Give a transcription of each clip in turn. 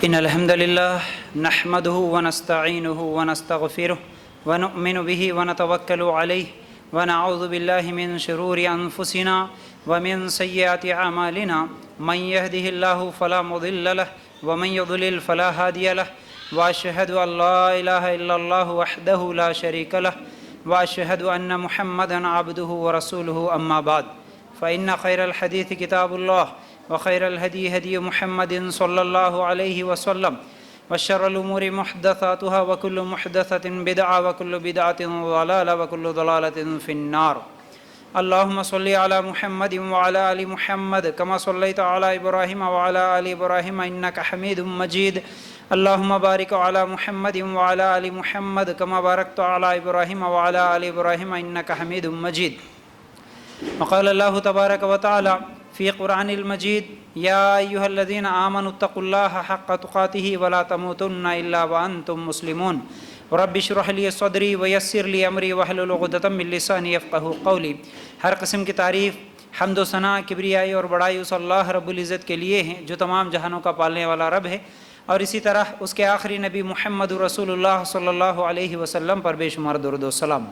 إن الحمد لله نحمده ونستعينه ونستغفره ونؤمن به ونتوكل عليه ونعوذ بالله من شرور أنفسنا ومن سيئات أعمالنا من يهده الله فلا مضل له ومن يضلل فلا هادي له وأشهد أن لا إله إلا الله وحده لا شريك له وأشهد أن محمدا عبده ورسوله أما بعد فإن خير الحديث كتاب الله وخير الهدي هدي محمد صلى الله عليه وسلم وشر الأمور محدثاتها وكل محدثة بدعة وكل بدعة ضلالة وكل ضلالة في النار. اللهم صل على محمد وعلى آل محمد كما صليت على إبراهيم وعلى آل إبراهيم إنك حميد مجيد. اللهم بارك على محمد وعلى آل محمد كما باركت على إبراهيم وعلى آل إبراهيم إنك حميد مجيد. وقال الله تبارك وتعالى في قرآن المجيد: يا أيها الذين آمنوا اتقوا الله حق تقاته ولا تموتن إلا وأنتم مسلمون. رب اشرح لي صدری ویسر لی امری واحلل عقدۃ من لسانی یفقہوا قولی. ہر قسم کی تعریف، حمد و ثنا، کبریائی اور بڑائی اس اللہ رب العزت کے لیے ہیں جو تمام جہانوں کا پالنے والا رب ہے، اور اسی طرح اس کے آخری نبی محمد رسول اللہ صلی اللہ علیہ وسلم پر بے شمار درود و سلام.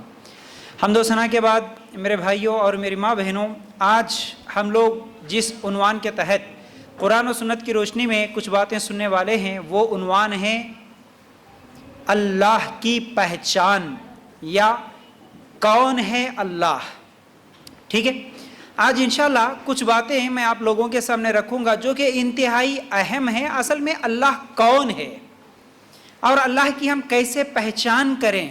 حمد و ثنا کے بعد میرے بھائیوں اور میری ماں بہنوں، آج ہم لوگ جس عنوان کے تحت قرآن و سنت کی روشنی میں کچھ باتیں سننے والے ہیں وہ عنوان ہے اللہ کی پہچان یا کون ہے اللہ. ٹھیک ہے، آج انشاءاللہ کچھ باتیں میں آپ لوگوں کے سامنے رکھوں گا جو کہ انتہائی اہم ہیں. اصل میں اللہ کون ہے اور اللہ کی ہم کیسے پہچان کریں.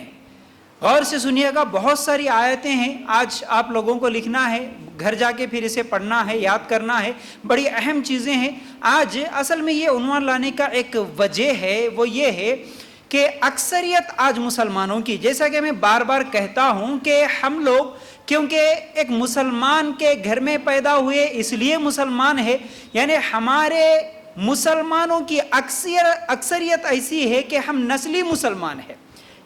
غور سے سنیے گا، بہت ساری آیتیں ہیں، آج آپ لوگوں کو لکھنا ہے، گھر جا کے پھر اسے پڑھنا ہے، یاد کرنا ہے، بڑی اہم چیزیں ہیں. آج اصل میں یہ عنوان لانے کا ایک وجہ ہے، وہ یہ ہے کہ اکثریت آج مسلمانوں کی، جیسا کہ میں بار بار کہتا ہوں کہ ہم لوگ کیونکہ ایک مسلمان کے گھر میں پیدا ہوئے اس لیے مسلمان ہے، یعنی ہمارے مسلمانوں کی اکثریت ایسی ہے کہ ہم نسلی مسلمان ہیں،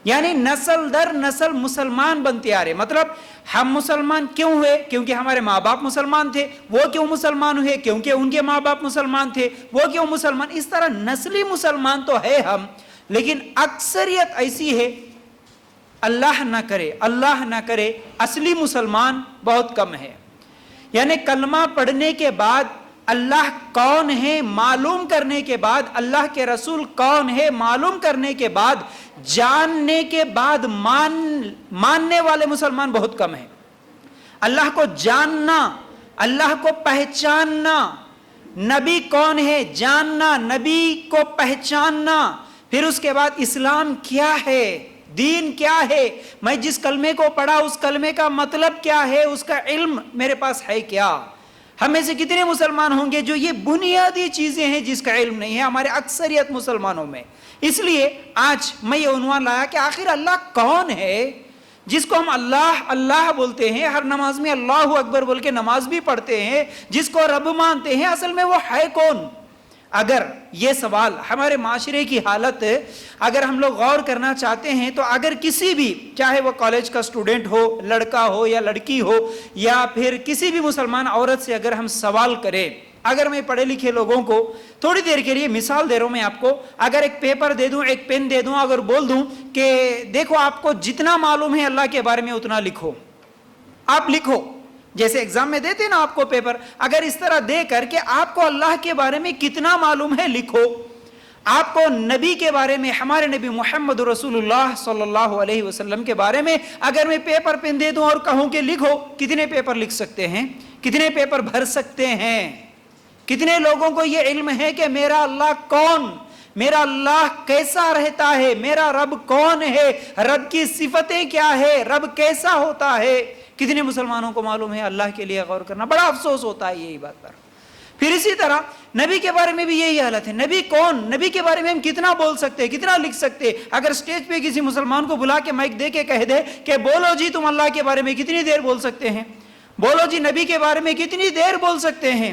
یعنی نسل در نسل مسلمان بنتے آ رہے. مطلب ہم مسلمان کیوں ہوئے؟ کیونکہ ہمارے ماں باپ مسلمان تھے. وہ کیوں مسلمان ہوئے؟ کیونکہ ان کے ماں باپ مسلمان تھے. وہ کیوں مسلمان؟ اس طرح نسلی مسلمان تو ہے ہم، لیکن اکثریت ایسی ہے، اللہ نہ کرے اصلی مسلمان بہت کم ہے. یعنی کلمہ پڑھنے کے بعد اللہ کون ہے معلوم کرنے کے بعد، اللہ کے رسول کون ہے معلوم کرنے کے بعد، جاننے کے بعد ماننے والے مسلمان بہت کم ہیں. اللہ کو جاننا، اللہ کو پہچاننا، نبی کون ہے جاننا، نبی کو پہچاننا، پھر اس کے بعد اسلام کیا ہے، دین کیا ہے، میں جس کلمے کو پڑھا اس کلمے کا مطلب کیا ہے، اس کا علم میرے پاس ہے کیا. ہم میں سے کتنے مسلمان ہوں گے جو یہ بنیادی چیزیں ہیں جس کا علم نہیں ہے؟ ہمارے اکثریت مسلمانوں میں. اس لیے آج میں یہ عنوان لایا کہ آخر اللہ کون ہے جس کو ہم اللہ اللہ بولتے ہیں، ہر نماز میں اللہ اکبر بول کے نماز بھی پڑھتے ہیں، جس کو رب مانتے ہیں، اصل میں وہ ہے کون؟ اگر یہ سوال ہمارے معاشرے کی حالت اگر ہم لوگ غور کرنا چاہتے ہیں تو اگر کسی بھی، چاہے وہ کالج کا اسٹوڈنٹ ہو، لڑکا ہو یا لڑکی ہو، یا پھر کسی بھی مسلمان عورت سے اگر ہم سوال کریں، اگر میں پڑھے لکھے لوگوں کو تھوڑی دیر کے لیے مثال دے رہا ہوں میں آپ کو، اگر ایک پیپر دے دوں، ایک پین دے دوں، اگر بول دوں کہ دیکھو آپ کو جتنا معلوم ہے اللہ کے بارے میں اتنا لکھو، آپ لکھو، جیسے ایگزام میں دیتے نا آپ کو پیپر، اگر اس طرح دے کر کہ آپ کو اللہ کے بارے میں کتنا معلوم ہے لکھو. آپ کو نبی کے بارے میں، ہمارے نبی محمد رسول اللہ صلی اللہ علیہ وسلم کے بارے میں اگر میں پیپر پین دے دوں اور کہوں کہ لکھو، کتنے پیپر لکھ سکتے ہیں؟ کتنے پیپر بھر سکتے ہیں؟ کتنے لوگوں کو یہ علم ہے کہ میرا اللہ کون، میرا اللہ کیسا رہتا ہے، میرا رب کون ہے، رب کی صفتیں کیا ہے، رب کیسا ہوتا ہے؟ کتنے مسلمانوں کو معلوم ہے؟ اللہ کے لیے غور کرنا بڑا افسوس ہوتا ہے یہی بات پر. پھر اسی طرح نبی کے بارے میں بھی یہی حالت ہے. نبی کون؟ نبی کے بارے میں ہم کتنا بول سکتے ہیں، کتنا لکھ سکتے ہیں؟ اگر سٹیج پہ کسی مسلمان کو بلا کے مائک دے کے کہہ دے کہ بولو جی تم اللہ کے بارے میں کتنی دیر بول سکتے ہیں، بولو جی نبی کے بارے میں کتنی دیر بول سکتے ہیں،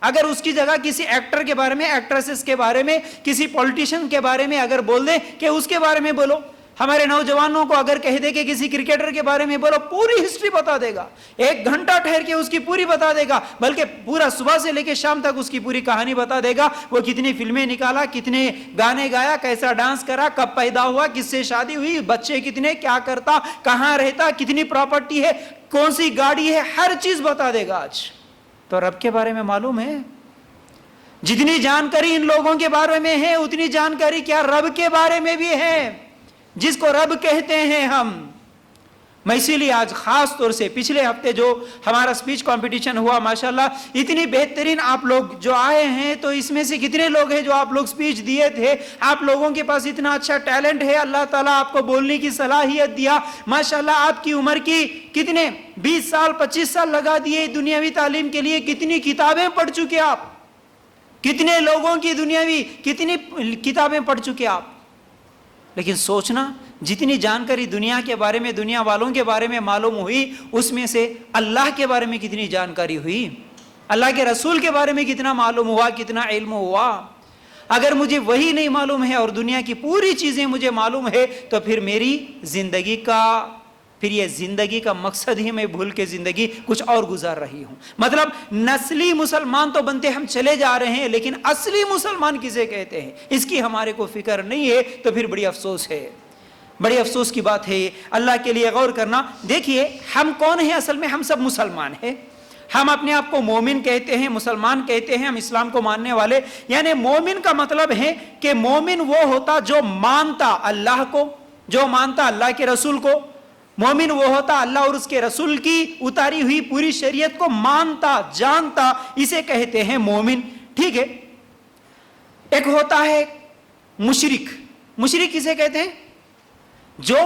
اگر اس کی جگہ کسی ایکٹر کے بارے میں، ایکٹریسز کے بارے میں، کسی پولیٹیشین کے بارے میں اگر بول دیں کہ اس کے بارے میں بولو، ہمارے نوجوانوں کو اگر کہہ دے کہ کسی کرکٹر کے بارے میں بولو، پوری ہسٹری بتا دے گا، 1 گھنٹہ ٹھہر کے اس کی پوری بتا دے گا، بلکہ پورا صبح سے لے کے شام تک اس کی پوری کہانی بتا دے گا، وہ کتنی فلمیں نکالا، کتنے گانے گایا، کیسا ڈانس کرا، کب پیدا ہوا، کس سے شادی ہوئی، بچے کتنے، کیا کرتا، کہاں رہتا، کتنی پراپرٹی ہے، کون سی گاڑی ہے، ہر چیز بتا دے گا آج۔ تو رب کے بارے میں معلوم ہے؟ جتنی جانکاری ان لوگوں کے بارے میں ہے اتنی جانکاری کیا رب کے بارے میں بھی ہے، جس کو رب کہتے ہیں ہم۔ میں اسی لیے آج خاص طور سے پچھلے ہفتے جو ہمارا سپیچ کمپٹیشن ہوا، ماشاءاللہ اتنی بہترین آپ لوگ جو آئے ہیں، تو اس میں سے کتنے لوگ ہیں جو آپ لوگ سپیچ دیے تھے، آپ لوگوں کے پاس اتنا اچھا ٹیلنٹ ہے، اللہ تعالیٰ آپ کو بولنے کی صلاحیت دیا، ماشاءاللہ آپ کی عمر کی کتنے 20 سال 25 سال لگا دیے دنیاوی تعلیم کے لیے، کتنی کتابیں پڑھ چکے آپ، کتنے لوگوں کی دنیاوی کتنی کتابیں پڑھ چکے آپ۔ لیکن سوچنا، جتنی جانکاری دنیا کے بارے میں، دنیا والوں کے بارے میں معلوم ہوئی، اس میں سے اللہ کے بارے میں کتنی جانکاری ہوئی، اللہ کے رسول کے بارے میں کتنا معلوم ہوا، کتنا علم ہوا۔ اگر مجھے وہی نہیں معلوم ہے اور دنیا کی پوری چیزیں مجھے معلوم ہے، تو پھر میری زندگی کا، پھر یہ زندگی کا مقصد ہی میں بھول کے زندگی کچھ اور گزار رہی ہوں۔ مطلب نسلی مسلمان تو بنتے ہم چلے جا رہے ہیں، لیکن اصلی مسلمان کسے کہتے ہیں اس کی ہمارے کو فکر نہیں ہے، تو پھر بڑی افسوس ہے، بڑی افسوس کی بات ہے۔ اللہ کے لیے غور کرنا۔ دیکھیے ہم کون ہیں؟ اصل میں ہم سب مسلمان ہیں۔ ہم اپنے آپ کو مومن کہتے ہیں، مسلمان کہتے ہیں، ہم اسلام کو ماننے والے۔ یعنی مومن کا مطلب ہے کہ مومن وہ ہوتا جو مانتا اللہ کو، جو مانتا اللہ کے رسول کو۔ مومن وہ ہوتا اللہ اور اس کے رسول کی اتاری ہوئی پوری شریعت کو مانتا، جانتا، اسے کہتے ہیں مومن۔ ٹھیک ہے، ایک ہوتا ہے مشرک۔ مشرک کسے کہتے ہیں؟ جو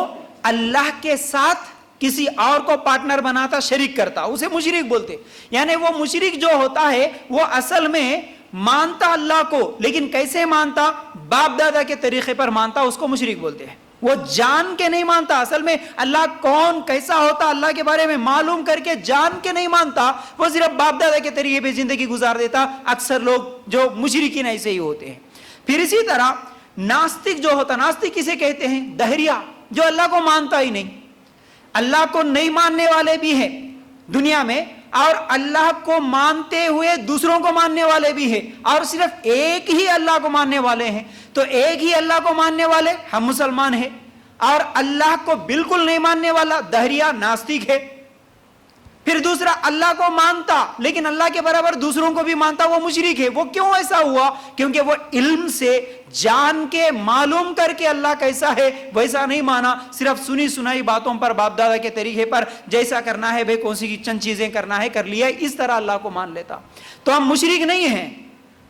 اللہ کے ساتھ کسی اور کو پارٹنر بناتا، شریک کرتا، اسے مشرک بولتے۔ یعنی وہ مشرک جو ہوتا ہے وہ اصل میں مانتا اللہ کو، لیکن کیسے مانتا؟ باپ دادا کے طریقے پر مانتا، اس کو مشرک بولتے ہیں۔ وہ جان کے نہیں مانتا، اصل میں اللہ کون کیسا ہوتا اللہ کے بارے میں معلوم کر کے جان کے نہیں مانتا، وہ صرف باپ دادا کے طریقے پہ زندگی گزار دیتا۔ اکثر لوگ جو مشرکین ایسے ہی ہوتے ہیں۔ پھر اسی طرح ناستک جو ہوتا، ناستک کسے کہتے ہیں؟ دہریا، جو اللہ کو مانتا ہی نہیں، اللہ کو نہیں ماننے والے بھی ہیں دنیا میں، اور اللہ کو مانتے ہوئے دوسروں کو ماننے والے بھی ہیں، اور صرف ایک ہی اللہ کو ماننے والے ہیں۔ تو ایک ہی اللہ کو ماننے والے ہم مسلمان ہیں، اور اللہ کو بالکل نہیں ماننے والا دہریا ناستک ہے۔ پھر دوسرا اللہ کو مانتا لیکن اللہ کے برابر دوسروں کو بھی مانتا، وہ مشرک ہے۔ وہ کیوں ایسا ہوا؟ کیونکہ وہ علم سے جان کے معلوم کر کے اللہ کیسا ہے ویسا نہیں مانا، صرف سنی سنائی باتوں پر باپ دادا کے طریقے پر جیسا کرنا ہے بھائی، کون سی چند چیزیں کرنا ہے کر لیا، اس طرح اللہ کو مان لیتا۔ تو ہم مشرک نہیں ہیں۔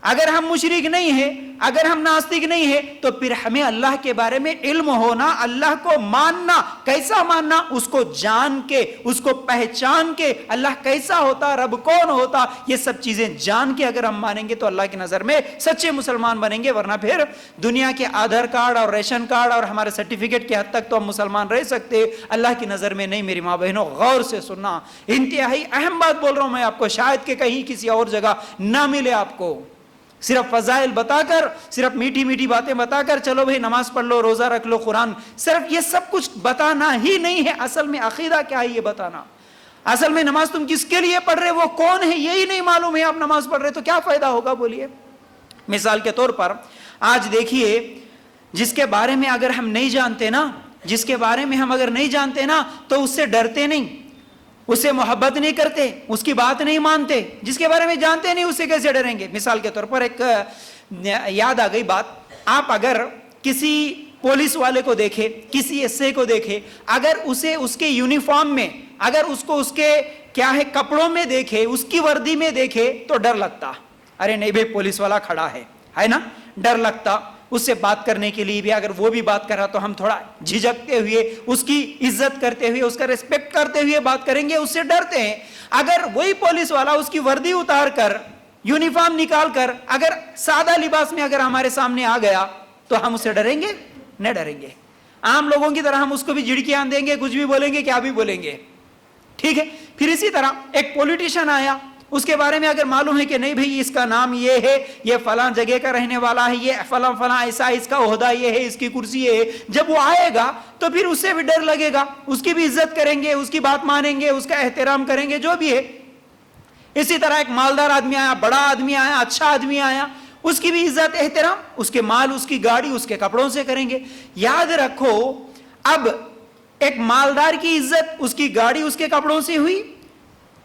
اگر ہم مشرک نہیں ہیں، اگر ہم ناستک نہیں ہیں، تو پھر ہمیں اللہ کے بارے میں علم ہونا، اللہ کو ماننا، کیسا ماننا؟ اس کو جان کے، اس کو پہچان کے، اللہ کیسا ہوتا، رب کون ہوتا، یہ سب چیزیں جان کے اگر ہم مانیں گے تو اللہ کی نظر میں سچے مسلمان بنیں گے۔ ورنہ پھر دنیا کے آدھار کارڈ اور ریشن کارڈ اور ہمارے سرٹیفکیٹ کے حد تک تو ہم مسلمان رہ سکتے، اللہ کی نظر میں نہیں۔ میری ماں بہنوں غور سے سننا، انتہائی اہم بات بول رہا ہوں میں آپ کو، شاید کہ کہیں کسی اور جگہ نہ ملے آپ کو۔ صرف فضائل بتا کر، صرف میٹھی میٹھی باتیں بتا کر، چلو بھئی نماز پڑھ لو، روزہ رکھ لو، قرآن، صرف یہ سب کچھ بتانا ہی نہیں ہے۔ اصل میں عقیدہ کیا ہے یہ بتانا۔ اصل میں نماز تم کس کے لیے پڑھ رہے، وہ کون ہے یہی نہیں معلوم ہے، آپ نماز پڑھ رہے تو کیا فائدہ ہوگا بولیے؟ مثال کے طور پر آج دیکھیے، جس کے بارے میں اگر ہم نہیں جانتے نا، جس کے بارے میں ہم اگر نہیں جانتے نا، تو اس سے ڈرتے نہیں، اس سے محبت نہیں کرتے، اس کی بات نہیں مانتے۔ جس کے بارے میں جانتے نہیں اس سے کیسے ڈریں گے؟ مثال کے طور پر ایک یاد آ گئی بات، آپ اگر کسی پولیس والے کو دیکھے، کسی ایس اے کو دیکھے، اگر اسے اس کے یونیفارم میں، اگر اس کو اس کے کیا ہے کپڑوں میں دیکھے، اس کی وردی میں دیکھے تو ڈر لگتا، ارے نہیں بھائی پولیس والا کھڑا ہے نا، ڈر لگتا۔ اس سے بات کرنے کے لیے بھی اگر وہ بھی بات کر رہا تو ہم تھوڑا جھجکتے ہوئے، اس کی عزت کرتے ہوئے، اس کا ریسپیکٹ کرتے ہوئے بات کریں گے، اس سے ڈرتے ہیں۔ اگر وہی پولیس والا اس کی وردی اتار کر، یونیفارم نکال کر، اگر سادہ لباس میں اگر ہمارے سامنے آ گیا تو ہم اس سے ڈریں گے؟ نہیں ڈریں گے۔ عام لوگوں کی طرح ہم اس کو بھی جھڑکیاں دیں گے، کچھ بھی بولیں گے، کیا بھی بولیں گے، ٹھیک ہے۔ پھر اسی طرح ایک پولیٹیشین آیا، اس کے بارے میں اگر معلوم ہے کہ نہیں بھئی اس کا نام یہ ہے، یہ فلاں جگہ کا رہنے والا ہے، یہ فلاں فلاں ایسا، اس کا عہدہ یہ ہے، اس کی کرسی یہ ہے، جب وہ آئے گا تو پھر اس سے بھی ڈر لگے گا، اس کی بھی عزت کریں گے، اس کی بات مانیں گے، اس کا احترام کریں گے، جو بھی ہے۔ اسی طرح ایک مالدار آدمی آیا، بڑا آدمی آیا، اچھا آدمی آیا، اس کی بھی عزت احترام، اس کے مال، اس کی گاڑی، اس کے کپڑوں سے کریں گے۔ یاد رکھو، اب ایک مالدار کی عزت اس کی گاڑی، اس کے کپڑوں سے ہوئی،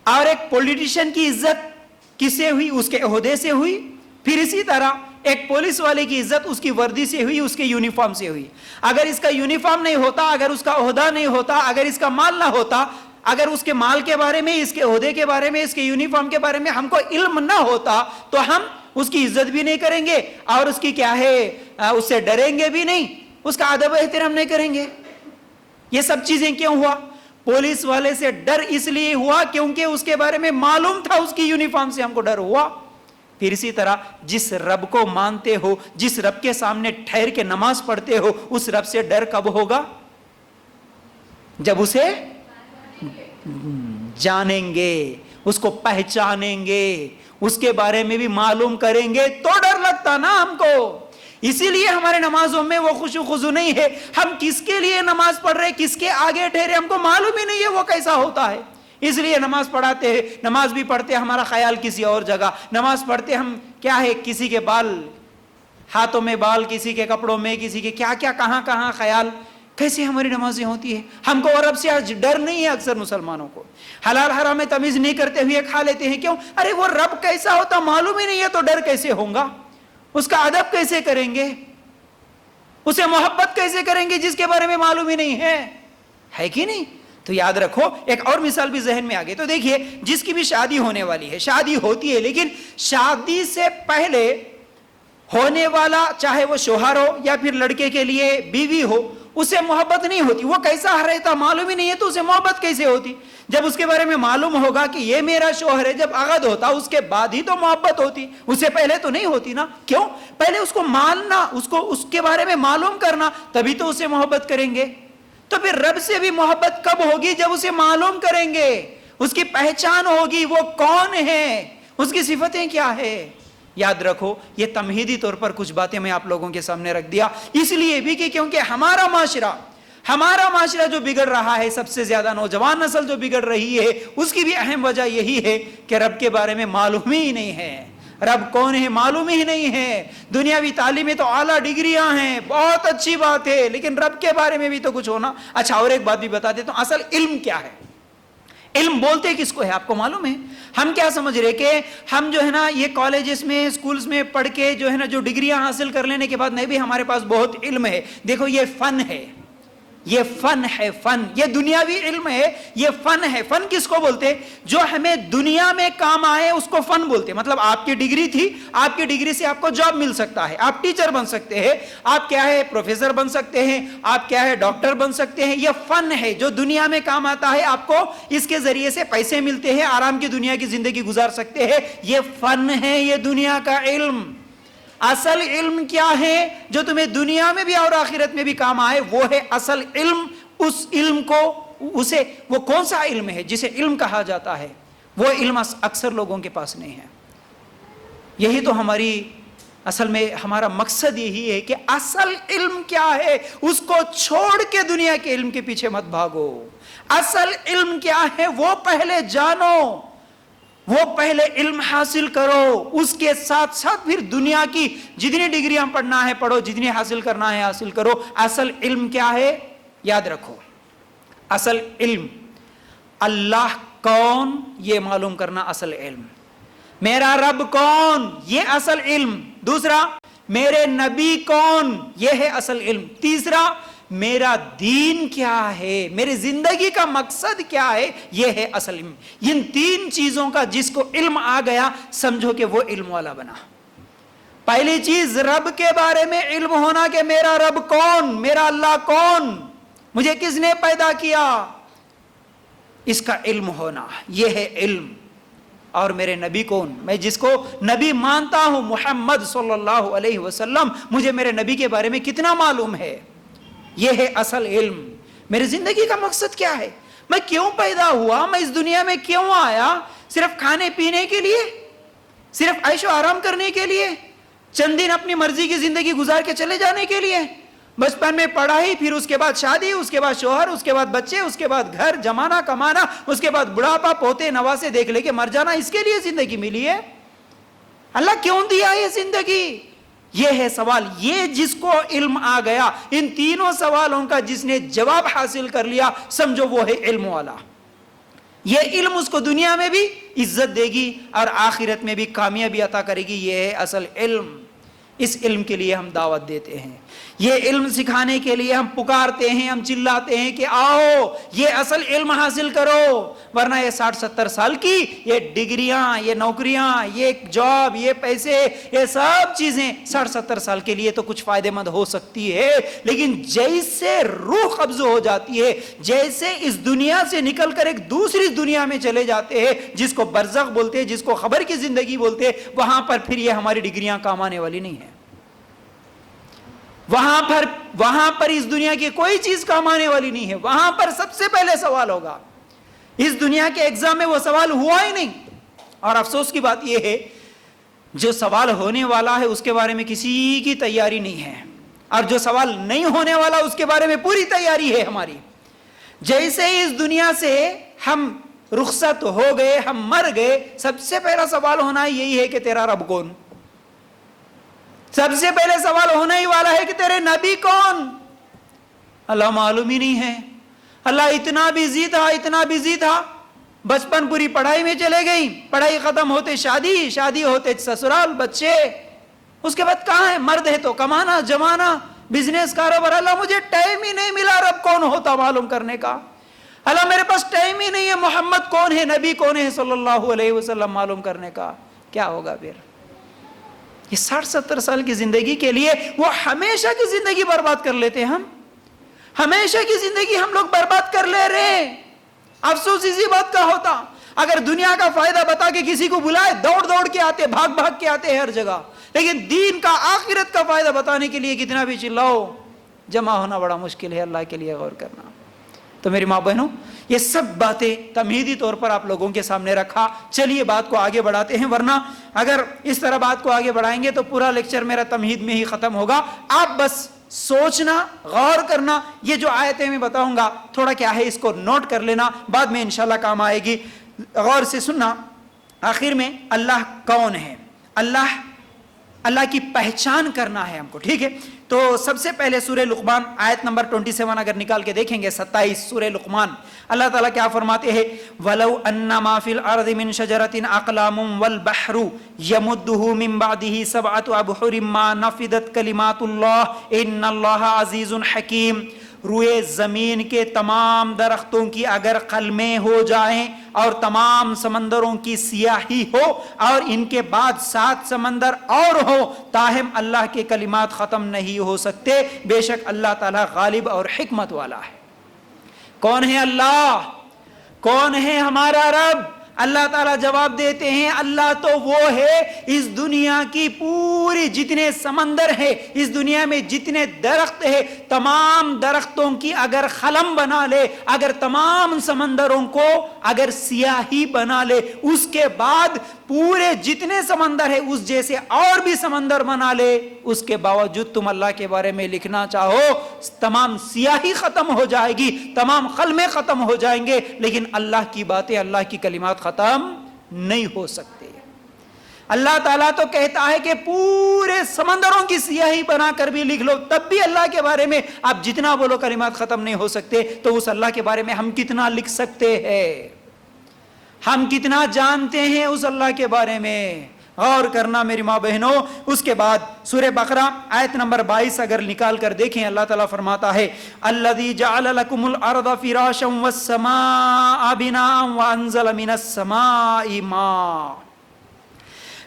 اور ایک پولیٹیشین کی عزت کس سے ہوئی؟ اس کے عہدے سے ہوئی۔ پھر اسی طرح ایک پولیس والے کی عزت اس کی وردی سے ہوئی، اس کے یونیفارم سے ہوئی۔ اگر اس کا یونیفارم نہیں ہوتا، اگر اس کا عہدہ نہیں ہوتا، اگر اس کا مال نہ ہوتا، اگر اس کے مال کے بارے میں، اس کے عہدے کے بارے میں، اس کے یونیفارم کے بارے میں ہم کو علم نہ ہوتا، تو ہم اس کی عزت بھی نہیں کریں گے، اور اس کی کیا ہے، اس سے ڈریں گے بھی نہیں، اس کا ادب و احترام نہیں کریں گے۔ یہ سب چیزیں کیوں ہوا؟ پولیس والے سے ڈر اس لیے ہوا کیونکہ اس کے بارے میں معلوم تھا، اس کی یونیفارم سے ہم کو ڈر ہوا۔ پھر اسی طرح جس رب کو مانتے ہو، جس رب کے سامنے ٹھہر کے نماز پڑھتے ہو، اس رب سے ڈر کب ہوگا؟ جب اسے جانیں گے، اس کو پہچانیں گے، اس کے بارے میں بھی معلوم کریں گے، تو ڈر لگتا نا ہم کو۔ اسی لیے ہمارے نمازوں میں وہ خشوع خضوع نہیں ہے۔ ہم کس کے لیے نماز پڑھ رہے، کس کے آگے ٹھہرے، ہم کو معلوم ہی نہیں ہے وہ کیسا ہوتا ہے۔ اس لیے نماز پڑھاتے ہیں، نماز بھی پڑھتے ہیں، ہمارا خیال کسی اور جگہ، نماز پڑھتے ہم کیا ہے، کسی کے بال، ہاتھوں میں بال، کسی کے کپڑوں میں، کسی کے کیا کیا، کہاں کہاں خیال۔ کیسے ہماری نمازیں ہوتی ہیں؟ ہم کو رب سے آج ڈر نہیں ہے۔ اکثر مسلمانوں کو حلال حرام میں تمیز نہیں کرتے ہوئے کھا لیتے ہیں۔ کیوں؟ ارے وہ رب کیسا ہوتا معلوم ہی نہیں ہے، تو ڈر کیسے ہوگا؟ اس کا ادب کیسے کریں گے؟ اسے محبت کیسے کریں گے جس کے بارے میں معلوم ہی نہیں ہے کہ نہیں؟ تو یاد رکھو، ایک اور مثال بھی ذہن میں آ گئی۔ تو دیکھیے، جس کی بھی شادی ہونے والی ہے، شادی ہوتی ہے، لیکن شادی سے پہلے ہونے والا، چاہے وہ شوہر ہو یا پھر لڑکے کے لیے بیوی ہو، اسے محبت نہیں ہوتی، وہ کیسا رہتا معلوم ہی نہیں ہے، تو اسے محبت کیسے ہوتی؟ جب اس کے بارے میں معلوم ہوگا کہ یہ میرا شوہر ہے، جب عقد ہوتا اس کے بعد ہی تو محبت ہوتی، اس سے پہلے تو نہیں ہوتی نا۔ کیوں؟ پہلے اس کو ماننا، اس کے بارے میں معلوم کرنا، تبھی تو اسے محبت کریں گے۔ تو پھر رب سے بھی محبت کب ہوگی؟ جب اسے معلوم کریں گے، اس کی پہچان ہوگی، وہ کون ہے، اس کی صفتیں کیا ہے۔ یاد رکھو، یہ تمہیدی طور پر کچھ باتیں میں آپ لوگوں کے سامنے رکھ دیا، اس لیے بھی کہ کیونکہ ہمارا معاشرہ جو بگڑ رہا ہے، سب سے زیادہ نوجوان نسل جو بگڑ رہی ہے، اس کی بھی اہم وجہ یہی ہے کہ رب کے بارے میں معلوم ہی نہیں ہے۔ رب کون ہے معلوم ہی نہیں ہے۔ دنیاوی تعلیم میں تو اعلیٰ ڈگریاں ہیں، بہت اچھی بات ہے، لیکن رب کے بارے میں بھی تو کچھ ہونا۔ اچھا، اور ایک بات بھی بتا دیتا ہوں، اصل علم کیا ہے؟ علم بولتے کس کو ہے؟ آپ کو معلوم ہے؟ ہم کیا سمجھ رہے کہ ہم جو ہے نا، یہ کالجز میں، اسکولز میں پڑھ کے جو ہے نا، جو ڈگریاں حاصل کر لینے کے بعد نہیں بھی ہمارے پاس بہت علم ہے۔ دیکھو، یہ فن ہے، یہ فن ہے، فن، یہ دنیاوی علم ہے، یہ فن ہے۔ فن کس کو بولتے؟ جو ہمیں دنیا میں کام آئے اس کو فن بولتے۔ مطلب آپ کی ڈگری تھی، آپ کی ڈگری سے آپ کو جاب مل سکتا ہے، آپ ٹیچر بن سکتے ہیں، آپ کیا ہے، پروفیسر بن سکتے ہیں، آپ کیا ہے، ڈاکٹر بن سکتے ہیں۔ یہ فن ہے جو دنیا میں کام آتا ہے، آپ کو اس کے ذریعے سے پیسے ملتے ہیں، آرام کی دنیا کی زندگی گزار سکتے ہیں۔ یہ فن ہے، یہ دنیا کا علم۔ اصل علم کیا ہے جو تمہیں دنیا میں بھی اور آخرت میں بھی کام آئے؟ وہ ہے اصل علم۔ اس علم کو، وہ کون سا علم ہے جسے علم کہا جاتا ہے؟ وہ علم اکثر لوگوں کے پاس نہیں ہے۔ یہی تو اصل میں ہمارا مقصد یہی ہے کہ اصل علم کیا ہے، اس کو چھوڑ کے دنیا کے علم کے پیچھے مت بھاگو۔ اصل علم کیا ہے وہ پہلے جانو، وہ پہلے علم حاصل کرو، اس کے ساتھ ساتھ پھر دنیا کی جتنی ڈگریاں پڑھنا ہے پڑھو، جتنی حاصل کرنا ہے حاصل کرو۔ اصل علم کیا ہے؟ یاد رکھو، اصل علم اللہ کون، یہ معلوم کرنا اصل علم۔ میرا رب کون، یہ اصل علم۔ دوسرا، میرے نبی کون، یہ ہے اصل علم۔ تیسرا، میرا دین کیا ہے، میری زندگی کا مقصد کیا ہے، یہ ہے اصل علم۔ ان تین چیزوں کا جس کو علم آ گیا، سمجھو کہ وہ علم والا بنا۔ پہلی چیز رب کے بارے میں علم ہونا کہ میرا رب کون، میرا اللہ کون، مجھے کس نے پیدا کیا، اس کا علم ہونا، یہ ہے علم۔ اور میرے نبی کون، میں جس کو نبی مانتا ہوں، محمد صلی اللہ علیہ وسلم، مجھے میرے نبی کے بارے میں کتنا معلوم ہے، یہ ہے اصل علم۔ میری زندگی کا مقصد کیا ہے، میں کیوں پیدا ہوا, میں اس دنیا میں کیوں آیا؟ صرف کھانے پینے کے لیے, صرف عیش و آرام کرنے کے لیے, چند دن اپنی مرضی کی زندگی گزار کے چلے جانے کے لیے؟ بچپن میں پڑھائی, پھر اس کے بعد شادی, اس کے بعد شوہر, اس کے بعد بچے, اس کے بعد گھر جمانا کمانا, اس کے بعد بڑھاپا, پوتے نواسے دیکھ لے کے مر جانا, اس کے لیے زندگی ملی ہے؟ اللہ کیوں دیا یہ زندگی؟ یہ ہے سوال. یہ جس کو علم آ گیا, ان تینوں سوالوں کا جس نے جواب حاصل کر لیا, سمجھو وہ ہے علم والا. یہ علم اس کو دنیا میں بھی عزت دے گی اور آخرت میں بھی کامیابی عطا کرے گی. یہ ہے اصل علم. اس علم کے لیے ہم دعوت دیتے ہیں, یہ علم سکھانے کے لیے ہم پکارتے ہیں, ہم چلاتے ہیں کہ آؤ یہ اصل علم حاصل کرو. ورنہ یہ 60-70 سال کی یہ ڈگریاں, یہ نوکریاں, یہ جاب, یہ پیسے, یہ سب چیزیں 60-70 سال کے لیے تو کچھ فائدہ مند ہو سکتی ہے, لیکن جیسے روح قبض ہو جاتی ہے, جیسے اس دنیا سے نکل کر ایک دوسری دنیا میں چلے جاتے ہیں جس کو برزخ بولتے ہیں, جس کو خبر کی زندگی بولتے ہیں, وہاں پر پھر یہ ہماری ڈگریاں کام آنے والی نہیں ہیں. وہاں پر اس دنیا کی کوئی چیز کام آنے والی نہیں ہے. وہاں پر سب سے پہلے سوال ہوگا. اس دنیا کے ایگزام میں وہ سوال ہوا ہی نہیں. اور افسوس کی بات یہ ہے, جو سوال ہونے والا ہے اس کے بارے میں کسی کی تیاری نہیں ہے, اور جو سوال نہیں ہونے والا اس کے بارے میں پوری تیاری ہے ہماری. جیسے ہی اس دنیا سے ہم رخصت ہو گئے, ہم مر گئے, سب سے پہلا سوال ہونا یہی ہے کہ تیرا رب کون؟ سب سے پہلے سوال ہونے ہی والا ہے کہ تیرے نبی کون؟ اللہ معلوم ہی نہیں ہے. اللہ اتنا بزی تھا, اتنا بزی تھا, بچپن پوری پڑھائی میں چلے گئی, پڑھائی ختم ہوتے شادی, شادی ہوتے سسرال, بچے, اس کے بعد کہاں ہے؟ مرد ہے تو کمانا جمانا, بزنس, کاروبار. اللہ مجھے ٹائم ہی نہیں ملا رب کون ہوتا معلوم کرنے کا. اللہ میرے پاس ٹائم ہی نہیں ہے محمد کون ہے, نبی کون ہے صلی اللہ علیہ وسلم معلوم کرنے کا. کیا ہوگا پھر؟ یہ 60-70 سال کی زندگی کے لیے وہ ہمیشہ کی زندگی برباد کر لیتے ہیں. ہم ہمیشہ کی زندگی ہم لوگ برباد کر لے رہے ہیں. افسوس اسی بات کا ہوتا, اگر دنیا کا فائدہ بتا کے کسی کو بلائے, دوڑ دوڑ کے آتے, بھاگ بھاگ کے آتے ہر جگہ, لیکن دین کا, آخرت کا فائدہ بتانے کے لیے کتنا بھی چلاؤ, جمع ہونا بڑا مشکل ہے. اللہ کے لیے غور کرنا. تو میری ماں بہنوں, یہ سب باتیں تمہیدی طور پر آپ لوگوں کے سامنے رکھا. چلیے بات کو آگے بڑھاتے ہیں, ورنہ اگر اس طرح بات کو آگے بڑھائیں گے تو پورا لیکچر میرا تمہید میں ہی ختم ہوگا. آپ بس سوچنا, غور کرنا, یہ جو آیتیں میں بتاؤں گا تھوڑا کیا ہے اس کو نوٹ کر لینا, بعد میں انشاءاللہ کام آئے گی. غور سے سننا. آخر میں اللہ کون ہے, اللہ کی پہچان کرنا ہے ہم کو, ٹھیک ہے؟ تو سب سے پہلے سورہ لقمان آیت نمبر 27 اگر نکال کے دیکھیں گے, 27 سورہ لقمان, اللہ تعالیٰ کیا فرماتے ہیں؟ وَلَوْ أَنَّ مَا فِي الْأَرْضِ مِنْ شَجَرَةٍ أَقْلَامٌ وَالْبَحْرُ يَمُدُّهُ مِنْ بَعْدِهِ سَبْعَةُ أَبْحُرٍ مَا نَفِدَتْ كَلِمَاتُ اللَّهِ إِنَّ اللَّهَ عَزِيزٌ حَكِيمٌ. روئے زمین کے تمام درختوں کی اگر قلمیں ہو جائیں اور تمام سمندروں کی سیاہی ہو اور ان کے بعد 7 سمندر اور ہو, تاہم اللہ کے کلمات ختم نہیں ہو سکتے. بے شک اللہ تعالیٰ غالب اور حکمت والا ہے. کون ہے اللہ؟ کون ہے ہمارا رب؟ اللہ تعالیٰ جواب دیتے ہیں, اللہ تو وہ ہے اس دنیا کی پوری جتنے سمندر ہے, اس دنیا میں جتنے درخت ہے, تمام درختوں کی اگر قلم بنا لے, اگر تمام سمندروں کو اگر سیاہی بنا لے, اس کے بعد پورے جتنے سمندر ہے اس جیسے اور بھی سمندر بنا لے, اس کے باوجود تم اللہ کے بارے میں لکھنا چاہو, تمام سیاہی ختم ہو جائے گی, تمام قلمیں ختم ہو جائیں گے, لیکن اللہ کی باتیں, اللہ کی کلمات ختم نہیں ہو سکتے. اللہ تعالیٰ تو کہتا ہے کہ پورے سمندروں کی سیاہی بنا کر بھی لکھ لو, تب بھی اللہ کے بارے میں آپ جتنا بولو کلمات ختم نہیں ہو سکتے. تو اس اللہ کے بارے میں ہم کتنا لکھ سکتے ہیں, ہم کتنا جانتے ہیں اس اللہ کے بارے میں. غور کرنا میری ماں بہنوں. اس کے بعد سورہ بقرہ آیت نمبر 22 اگر نکال کر دیکھیں, اللہ تعالیٰ فرماتا ہے الذی جعل لکم الارض فراشا والسماء بناء وانزل من السماء ماء.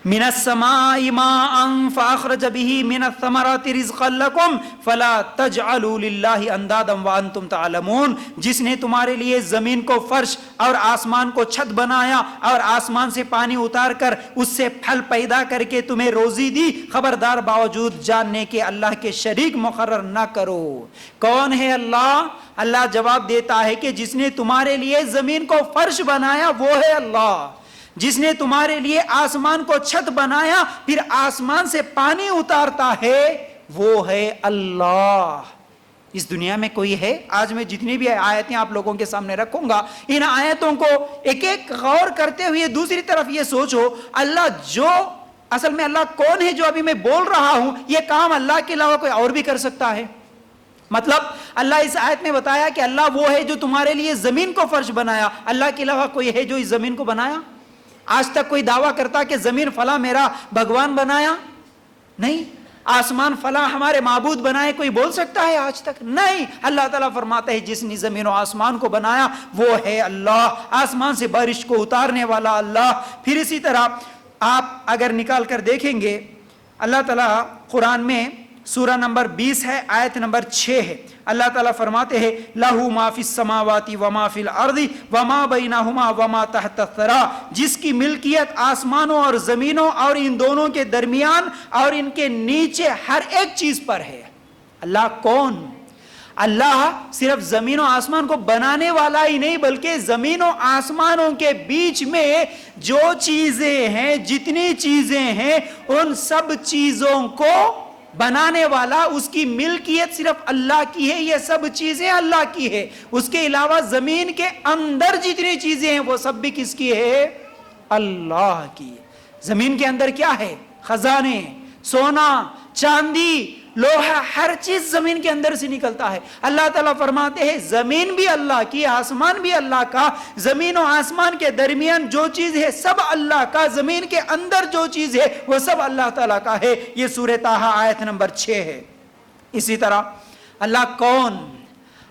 من السماء ماء فأخرج به من الثمرات رزقا لكم فلا تجعلوا لله اندادا وانتم تعلمون. جس نے تمہارے لیے زمین کو فرش اور آسمان کو چھت بنایا اور آسمان سے پانی اتار کر اس سے پھل پیدا کر کے تمہیں روزی دی، خبردار باوجود جاننے کے اللہ کے شریک مقرر نہ کرو. کون ہے اللہ؟ اللہ جواب دیتا ہے کہ جس نے تمہارے لیے زمین کو فرش بنایا وہ ہے اللہ. جس نے تمہارے لیے آسمان کو چھت بنایا پھر آسمان سے پانی اتارتا ہے وہ ہے اللہ. اس دنیا میں کوئی ہے؟ آج میں جتنی بھی آیتیں آپ لوگوں کے سامنے رکھوں گا، ان آیتوں کو ایک ایک غور کرتے ہوئے دوسری طرف یہ سوچو، اللہ جو اصل میں اللہ کون ہے جو ابھی میں بول رہا ہوں، یہ کام اللہ کے علاوہ کوئی اور بھی کر سکتا ہے؟ مطلب اللہ اس آیت میں بتایا کہ اللہ وہ ہے جو تمہارے لیے زمین کو فرش بنایا. اللہ کے علاوہ کوئی ہے جو اس زمین کو بنایا؟ آج تک کوئی دعویٰ کرتا کہ زمین فلاں میرا بھگوان بنایا؟ نہیں. آسمان فلاں ہمارے معبود بنائے، کوئی بول سکتا ہے آج تک؟ نہیں. اللہ تعالیٰ فرماتا ہے جس نے زمین و آسمان کو بنایا وہ ہے اللہ، آسمان سے بارش کو اتارنے والا اللہ. پھر اسی طرح آپ اگر نکال کر دیکھیں گے، اللہ تعالیٰ قرآن میں سورہ نمبر 20 ہے، آیت نمبر 6 ہے. اللہ تعالیٰ فرماتے ہیں لہو ما فی السماوات وما فی الارض وما بینہما وما تحت الثری، جس کی ملکیت آسمانوں اور زمینوں اور ان دونوں کے درمیان اور ان کے نیچے ہر ایک چیز پر ہے. اللہ کون؟ اللہ صرف زمین و آسمان کو بنانے والا ہی نہیں بلکہ زمین و آسمانوں کے بیچ میں جو چیزیں ہیں، جتنی چیزیں ہیں، ان سب چیزوں کو بنانے والا، اس کی ملکیت صرف اللہ کی ہے. یہ سب چیزیں اللہ کی ہے. اس کے علاوہ زمین کے اندر جتنی چیزیں ہیں وہ سب بھی کس کی ہے؟ اللہ کی. زمین کے اندر کیا ہے؟ خزانے، سونا، چاندی، لوہا، ہر چیز زمین کے اندر سے نکلتا ہے. اللہ تعالیٰ فرماتے ہیں زمین بھی اللہ کی، آسمان بھی اللہ کا، زمین و آسمان کے درمیان جو چیز ہے سب اللہ کا، زمین کے اندر جو چیز ہے وہ سب اللہ تعالیٰ کا ہے. یہ سورہ طٰہٰ آیت نمبر 6 ہے. اسی طرح اللہ کون؟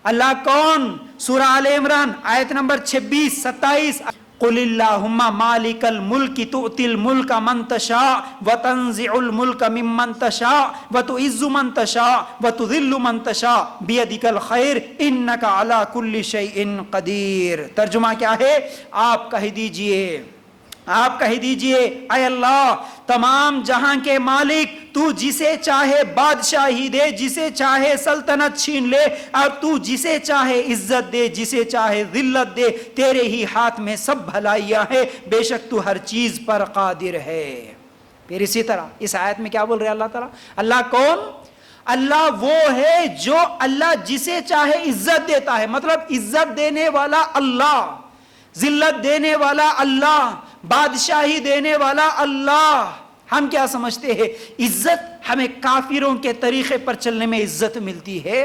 اللہ کون؟ سورہ آل عمران آیت نمبر 26 27 قل اللہم مالک الملک تؤتی الملک من تشاء وتنزع الملک ممن تشاء وتعز من تشاء وتذل من تشاء بیدک الخیر انک علی کل شیء قدیر. ترجمہ کیا ہے؟ آپ کہہ دیجئے، آپ کہہ دیجئے اے اللہ تمام جہاں کے مالک، تو جسے چاہے بادشاہی دے، جسے چاہے سلطنت چھین لے، اور تو جسے چاہے عزت دے، جسے چاہے ذلت دے، تیرے ہی ہاتھ میں سب بھلائیاں ہیں، بے شک تو ہر چیز پر قادر ہے. پھر اسی طرح اس آیت میں کیا بول رہے اللہ تعالیٰ؟ اللہ کون؟ اللہ وہ ہے جو اللہ جسے چاہے عزت دیتا ہے. مطلب عزت دینے والا اللہ، ذلت دینے والا اللہ، بادشاہی دینے والا اللہ. ہم کیا سمجھتے ہیں عزت؟ ہمیں کافروں کے طریقے پر چلنے میں عزت ملتی ہے،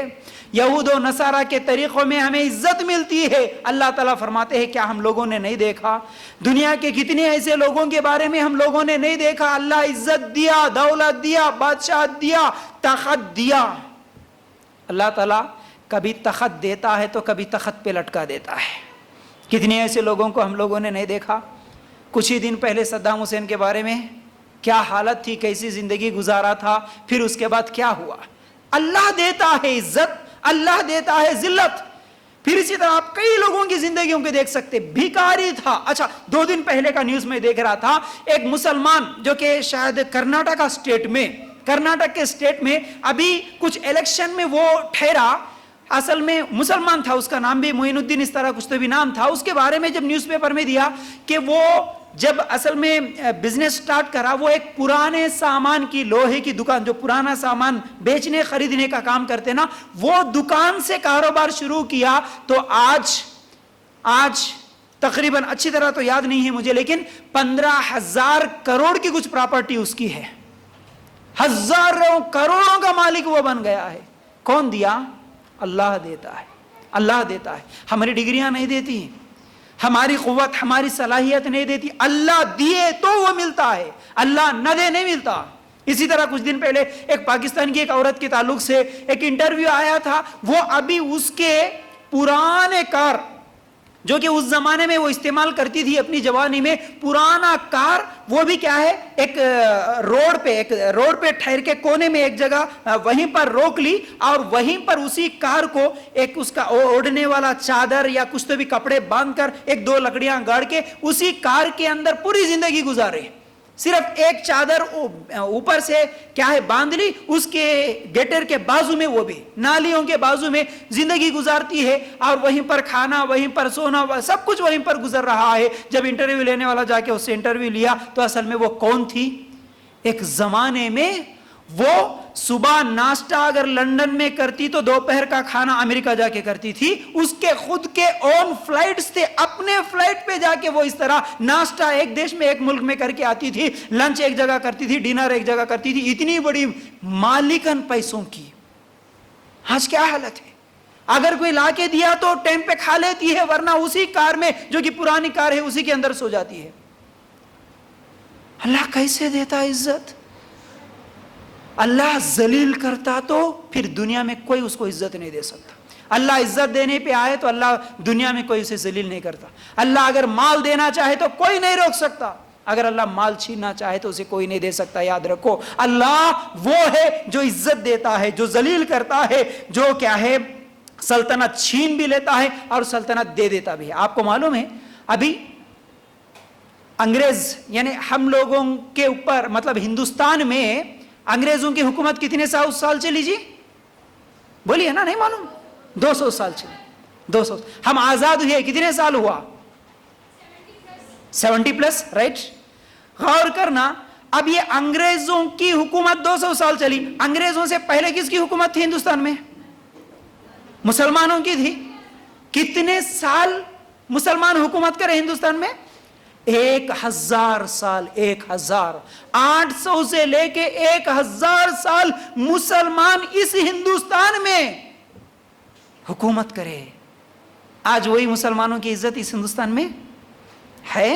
یہود و نصارہ کے طریقوں میں ہمیں عزت ملتی ہے. اللہ تعالیٰ فرماتے ہیں کیا ہم لوگوں نے نہیں دیکھا دنیا کے کتنے ایسے لوگوں کے بارے میں ہم لوگوں نے نہیں دیکھا اللہ عزت دیا، دولت دیا، بادشاہت دیا، تخت دیا. اللہ تعالیٰ کبھی تخت دیتا ہے تو کبھی تخت پہ لٹکا دیتا ہے. کتنے ایسے لوگوں کو ہم لوگوں نے نہیں دیکھا؟ کچھ ہی دن پہلے صدام حسین کے بارے میں کیا حالت تھی، کیسی زندگی گزارا تھا، پھر اس کے بعد کیا ہوا؟ اللہ دیتا ہے عزت، اللہ دیتا ہے ذلت. پھر اسی طرح آپ کئی لوگوں کی زندگیوں کو دیکھ سکتے. بھیکاری تھا. اچھا 2 دن پہلے کا نیوز میں دیکھ رہا تھا، ایک مسلمان جو کہ شاید کرناٹک کے اسٹیٹ میں ابھی کچھ الیکشن میں وہ ٹھہرا، اصل میں مسلمان تھا، اس کا نام بھی معین الدین اس طرح کچھ تو بھی نام تھا. اس کے بارے میں جب نیوز پیپر میں دیا کہ وہ جب اصل میں بزنس سٹارٹ کرا، وہ ایک پرانے سامان کی لوہے کی دکان، جو پرانا سامان بیچنے خریدنے کا کام کرتے نا، وہ دکان سے کاروبار شروع کیا. تو آج تقریباً اچھی طرح تو یاد نہیں ہے مجھے، لیکن 15,000 کروڑ کی کچھ پراپرٹی اس کی ہے. ہزاروں کروڑوں کا مالک وہ بن گیا ہے. کون دیا؟ اللہ دیتا ہے. اللہ دیتا ہے. ہماری ڈگریاں نہیں دیتی، ہماری قوت، ہماری صلاحیت نہیں دیتی. اللہ دیے تو وہ ملتا ہے، اللہ نہ دے نہیں ملتا. اسی طرح کچھ دن پہلے ایک پاکستان کی ایک عورت کے تعلق سے ایک انٹرویو آیا تھا. وہ ابھی اس کے پرانے کار جو کہ اس زمانے میں وہ استعمال کرتی تھی اپنی جوانی میں، پرانا کار، وہ بھی کیا ہے، ایک روڈ پہ ٹھہر کے کونے میں ایک جگہ وہیں پر روک لی، اور وہیں پر اسی کار کو ایک اس کا اوڑھنے والا چادر یا کچھ تو بھی کپڑے باندھ کر، ایک دو لکڑیاں گاڑ کے اسی کار کے اندر پوری زندگی گزارے، صرف ایک چادر اوپر سے کیا ہے باندھ لی، اس کے گیٹر کے بازو میں، وہ بھی نالیوں کے بازو میں زندگی گزارتی ہے، اور وہیں پر کھانا، وہیں پر سونا، سب کچھ وہیں پر گزر رہا ہے۔ جب انٹرویو لینے والا جا کے اس سے انٹرویو لیا تو اصل میں وہ کون تھی؟ ایک زمانے میں وہ صبح ناشتہ اگر لندن میں کرتی تو دوپہر کا کھانا امریکہ جا کے کرتی تھی، اس کے خود کے اون فلائٹس تھے، اپنے فلائٹ پہ جا کے وہ اس طرح ناشتہ ایک دیش میں، ایک ملک میں کر کے آتی تھی، لنچ ایک جگہ کرتی تھی، ڈنر ایک جگہ کرتی تھی، اتنی بڑی مالکن پیسوں کی۔ آج کیا حالت ہے؟ اگر کوئی لا کے دیا تو ٹائم پہ کھا لیتی ہے، ورنہ اسی کار میں جو کہ پرانی کار ہے اسی کے اندر سو جاتی ہے۔ اللہ کیسے دیتا عزت؟ اللہ ذلیل کرتا تو پھر دنیا میں کوئی اس کو عزت نہیں دے سکتا۔ اللہ عزت دینے پہ آئے تو اللہ دنیا میں کوئی اسے ذلیل نہیں کرتا۔ اللہ اگر مال دینا چاہے تو کوئی نہیں روک سکتا، اگر اللہ مال چھیننا چاہے تو اسے کوئی نہیں دے سکتا۔ یاد رکھو، اللہ وہ ہے جو عزت دیتا ہے، جو ذلیل کرتا ہے، جو کیا ہے سلطنت چھین بھی لیتا ہے اور سلطنت دے دیتا بھی ہے۔ آپ کو معلوم ہے ابھی انگریز یعنی ہم لوگوں کے اوپر، مطلب ہندوستان میں انگریزوں کی حکومت کتنے سال چلی جی؟ بولیے نا، نہیں معلوم؟ 200 سال چلی۔ 200۔ ہم آزاد ہوئے کتنے سال ہوا؟ 70+، رائٹ؟ غور کرنا، اب یہ انگریزوں کی حکومت 200 سال چلی، انگریزوں سے پہلے کس کی حکومت تھی ہندوستان میں؟ مسلمانوں کی تھی۔ کتنے سال مسلمان حکومت کرے ہندوستان میں؟ 1000 سال۔ 1800 سے لے کے 1000 سال مسلمان اس ہندوستان میں حکومت کرے۔ آج وہی مسلمانوں کی عزت اس ہندوستان میں ہے؟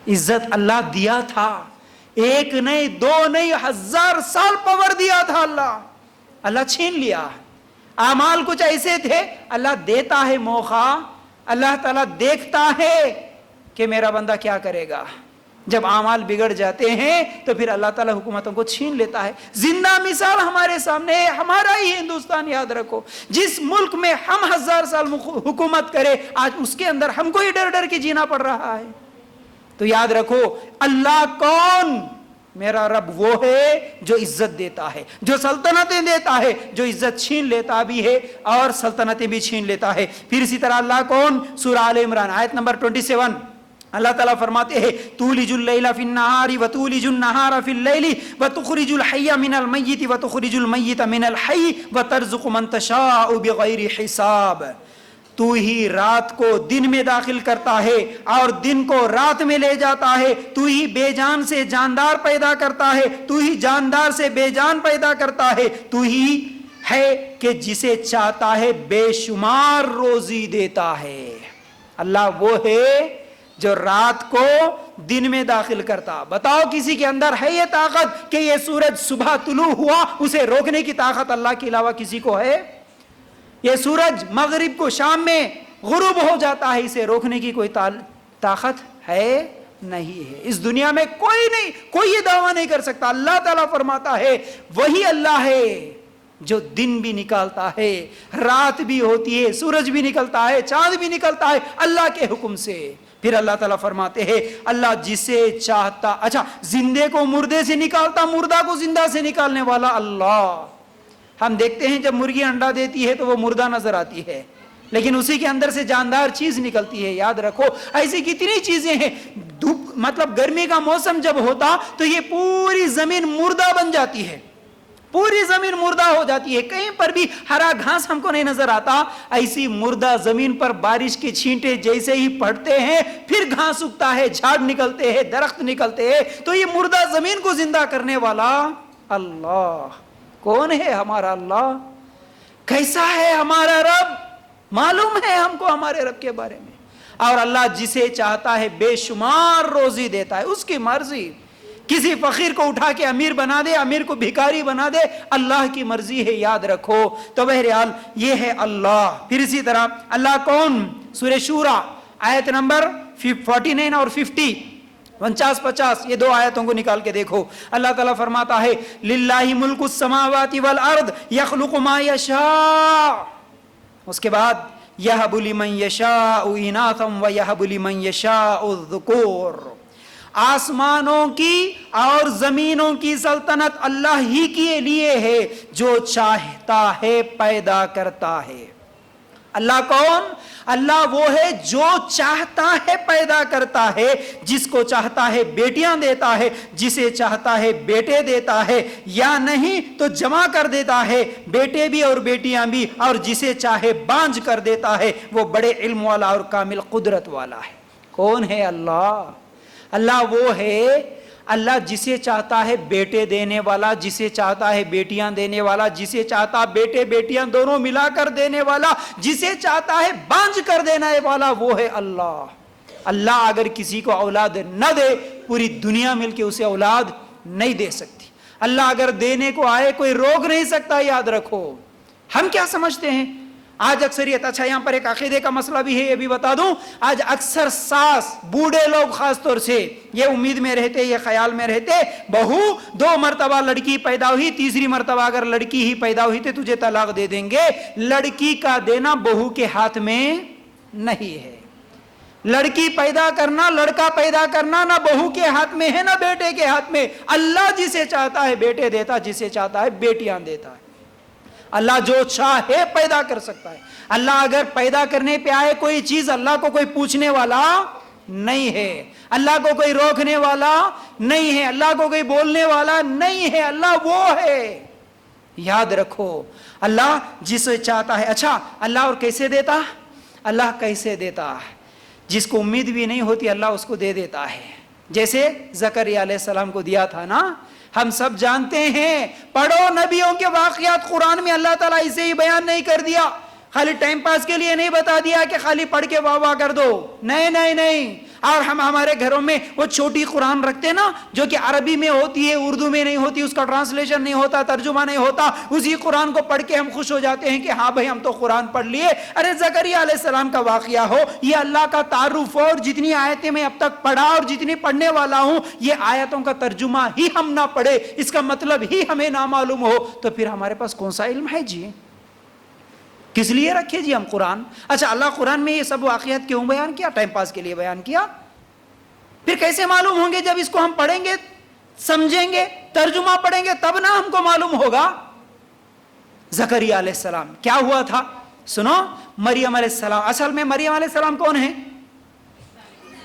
عزت اللہ دیا تھا، ایک نہیں، دو نہیں، 1000 سال پاور دیا تھا اللہ چھین لیا۔ اعمال کچھ ایسے تھے، اللہ دیتا ہے موقع، اللہ تعالیٰ دیکھتا ہے کہ میرا بندہ کیا کرے گا۔ جب اعمال بگڑ جاتے ہیں تو پھر اللہ تعالیٰ حکومتوں کو چھین لیتا ہے۔ زندہ مثال ہمارے سامنے ہے، ہمارا ہی ہندوستان۔ یاد رکھو، جس ملک میں ہم 1000 سال حکومت کرے، آج اس کے اندر ہم کو ہی ڈر ڈر کے جینا پڑ رہا ہے۔ تو یاد رکھو، اللہ کون؟ میرا رب وہ ہے جو عزت دیتا ہے، جو سلطنتیں دیتا ہے، جو عزت چھین لیتا بھی ہے اور سلطنتیں بھی چھین لیتا ہے۔ پھر اسی طرح اللہ کون؟ سورہ آل عمران آیت نمبر 27، اللہ تعالیٰ فرماتے ہیں تولج اللیل فی النہار وتولج النہار فی اللیل وتخرج الحی من المیت وتخرج المیت من الحی وترزق من تشاء بغیر حساب۔ تو ہی رات کو دن میں داخل کرتا ہے اور دن کو رات میں لے جاتا ہے، تو ہی بے جان سے جاندار پیدا کرتا ہے، تو ہی جاندار سے بے جان پیدا کرتا ہے، تو ہی ہے کہ جسے چاہتا ہے بے شمار روزی دیتا ہے۔ اللہ وہ ہے جو رات کو دن میں داخل کرتا۔ بتاؤ کسی کے اندر ہے یہ طاقت کہ یہ سورج صبح طلوع ہوا اسے روکنے کی طاقت اللہ کے علاوہ کسی کو ہے؟ یہ سورج مغرب کو شام میں غروب ہو جاتا ہے، اسے روکنے کی کوئی طاقت ہے؟ نہیں ہے۔ اس دنیا میں کوئی نہیں، کوئی یہ دعویٰ نہیں کر سکتا۔ اللہ تعالیٰ فرماتا ہے وہی اللہ ہے جو دن بھی نکالتا ہے، رات بھی ہوتی ہے، سورج بھی نکلتا ہے، چاند بھی نکلتا ہے اللہ کے حکم سے۔ پھر اللہ تعالیٰ فرماتے ہیں اللہ جسے چاہتا، اچھا زندے کو مردے سے نکالتا، مردہ کو زندہ سے نکالنے والا اللہ۔ ہم دیکھتے ہیں جب مرغی انڈا دیتی ہے تو وہ مردہ نظر آتی ہے، لیکن اسی کے اندر سے جاندار چیز نکلتی ہے۔ یاد رکھو ایسی کتنی چیزیں ہیں۔ دھوپ مطلب گرمی کا موسم جب ہوتا تو یہ پوری زمین مردہ بن جاتی ہے، پوری زمین مردہ ہو جاتی ہے، کہیں پر بھی ہرا گھاس ہم کو نہیں نظر آتا۔ ایسی مردہ زمین پر بارش کے چھینٹے جیسے ہی پڑتے ہیں پھر گھاس اگتا ہے، جھاڑ نکلتے ہیں، درخت نکلتے ہیں۔ تو یہ مردہ زمین کو زندہ کرنے والا اللہ کون ہے؟ ہمارا اللہ۔ کیسا ہے ہمارا رب؟ معلوم ہے ہم کو ہمارے رب کے بارے میں۔ اور اللہ جسے چاہتا ہے بے شمار روزی دیتا ہے، اس کی مرضی۔ کسی فقیر کو اٹھا کے امیر بنا دے, امیر کو بھکاری بنا دے, اللہ کی مرضی ہے, یاد رکھو. تو بہرحال یہ ہے اللہ. پھر اسی طرح اللہ کون؟ سورہ شورا آیت نمبر 49 اور 50, 49-50, یہ دو آیتوں کو نکال کے دیکھو. اللہ تعالیٰ فرماتا ہے للہ ملک السماوات والارض یخلق ما یشاء. اس کے بعد یہب لمن یشاء اناثا ویہب لمن یشاء الذکور. آسمانوں کی اور زمینوں کی سلطنت اللہ ہی کے لیے ہے, جو چاہتا ہے پیدا کرتا ہے. اللہ کون؟ اللہ وہ ہے جو چاہتا ہے پیدا کرتا ہے. جس کو چاہتا ہے بیٹیاں دیتا ہے, جسے چاہتا ہے بیٹے دیتا ہے, یا نہیں تو جمع کر دیتا ہے, بیٹے بھی اور بیٹیاں بھی, اور جسے چاہے بانجھ کر دیتا ہے. وہ بڑے علم والا اور کامل قدرت والا ہے. کون ہے اللہ؟ اللہ وہ ہے, اللہ جسے چاہتا ہے بیٹے دینے والا, جسے چاہتا ہے بیٹیاں دینے والا, جسے چاہتا بیٹے بیٹیاں دونوں ملا کر دینے والا, جسے چاہتا ہے بانجھ کر دینے والا, وہ ہے اللہ. اللہ اگر کسی کو اولاد نہ دے, پوری دنیا مل کے اسے اولاد نہیں دے سکتی. اللہ اگر دینے کو آئے کوئی روک نہیں سکتا, یاد رکھو. ہم کیا سمجھتے ہیں آج اکثریت؟ اچھا یہاں پر ایک عقیدے کا مسئلہ بھی ہے, یہ بھی بتا دوں. آج اکثر ساس, بوڑھے لوگ خاص طور سے یہ امید میں رہتے, یہ خیال میں رہتے, بہو 2 مرتبہ لڑکی پیدا ہوئی, تیسری مرتبہ اگر لڑکی ہی پیدا ہوئی تو تجھے طلاق دے دیں گے. لڑکی کا دینا بہو کے ہاتھ میں نہیں ہے. لڑکی پیدا کرنا, لڑکا پیدا کرنا نہ بہو کے ہاتھ میں ہے نہ بیٹے کے ہاتھ میں. اللہ جسے چاہتا ہے بیٹے دیتا, جسے چاہتا ہے بیٹیاں دیتا ہے. اللہ جو چاہے پیدا کر سکتا ہے. اللہ اگر پیدا کرنے پہ آئے کوئی چیز, اللہ کو کوئی پوچھنے والا نہیں ہے, اللہ کو کوئی روکنے والا نہیں ہے, اللہ کو کوئی بولنے والا نہیں ہے. اللہ وہ ہے, یاد رکھو. اللہ جسے چاہتا ہے. اچھا اللہ اور کیسے دیتا؟ اللہ کیسے دیتا؟ جس کو امید بھی نہیں ہوتی اللہ اس کو دے دیتا ہے. جیسے زکریا علیہ السلام کو دیا تھا نا, ہم سب جانتے ہیں. پڑھو نبیوں کے واقعات قرآن میں, اللہ تعالیٰ اسے ہی بیان نہیں کر دیا. خالی ٹائم پاس کے لیے نہیں بتا دیا کہ خالی پڑھ کے واہ واہ کر دو. نہیں نہیں نہیں. اور ہم ہمارے گھروں میں وہ چھوٹی قرآن رکھتے نا, جو کہ عربی میں ہوتی ہے, اردو میں نہیں ہوتی, اس کا ٹرانسلیشن نہیں ہوتا, ترجمہ نہیں ہوتا. اسی قرآن کو پڑھ کے ہم خوش ہو جاتے ہیں کہ ہاں بھائی ہم تو قرآن پڑھ لیے. ارے زکریا علیہ السلام کا واقعہ ہو, یہ اللہ کا تعارف ہو, اور جتنی آیتیں میں اب تک پڑھا اور جتنی پڑھنے والا ہوں, یہ آیتوں کا ترجمہ ہی ہم نہ پڑھے, اس کا مطلب ہی ہمیں نہ معلوم ہو, تو پھر ہمارے پاس کون سا علم ہے جی؟ کس لیے رکھے جی ہم قرآن؟ اچھا اللہ قرآن میں یہ سب واقعات کیوں بیان کیا؟ ٹائم پاس کے لیے بیان کیا. پھر کیسے معلوم ہوں گے؟ جب اس کو ہم پڑھیں گے, سمجھیں گے, ترجمہ پڑھیں گے, تب نہ ہم کو معلوم ہوگا. زکریا علیہ السلام کیا ہوا تھا سنو. مریم علیہ السلام, اصل میں مریم علیہ السلام کون ہے؟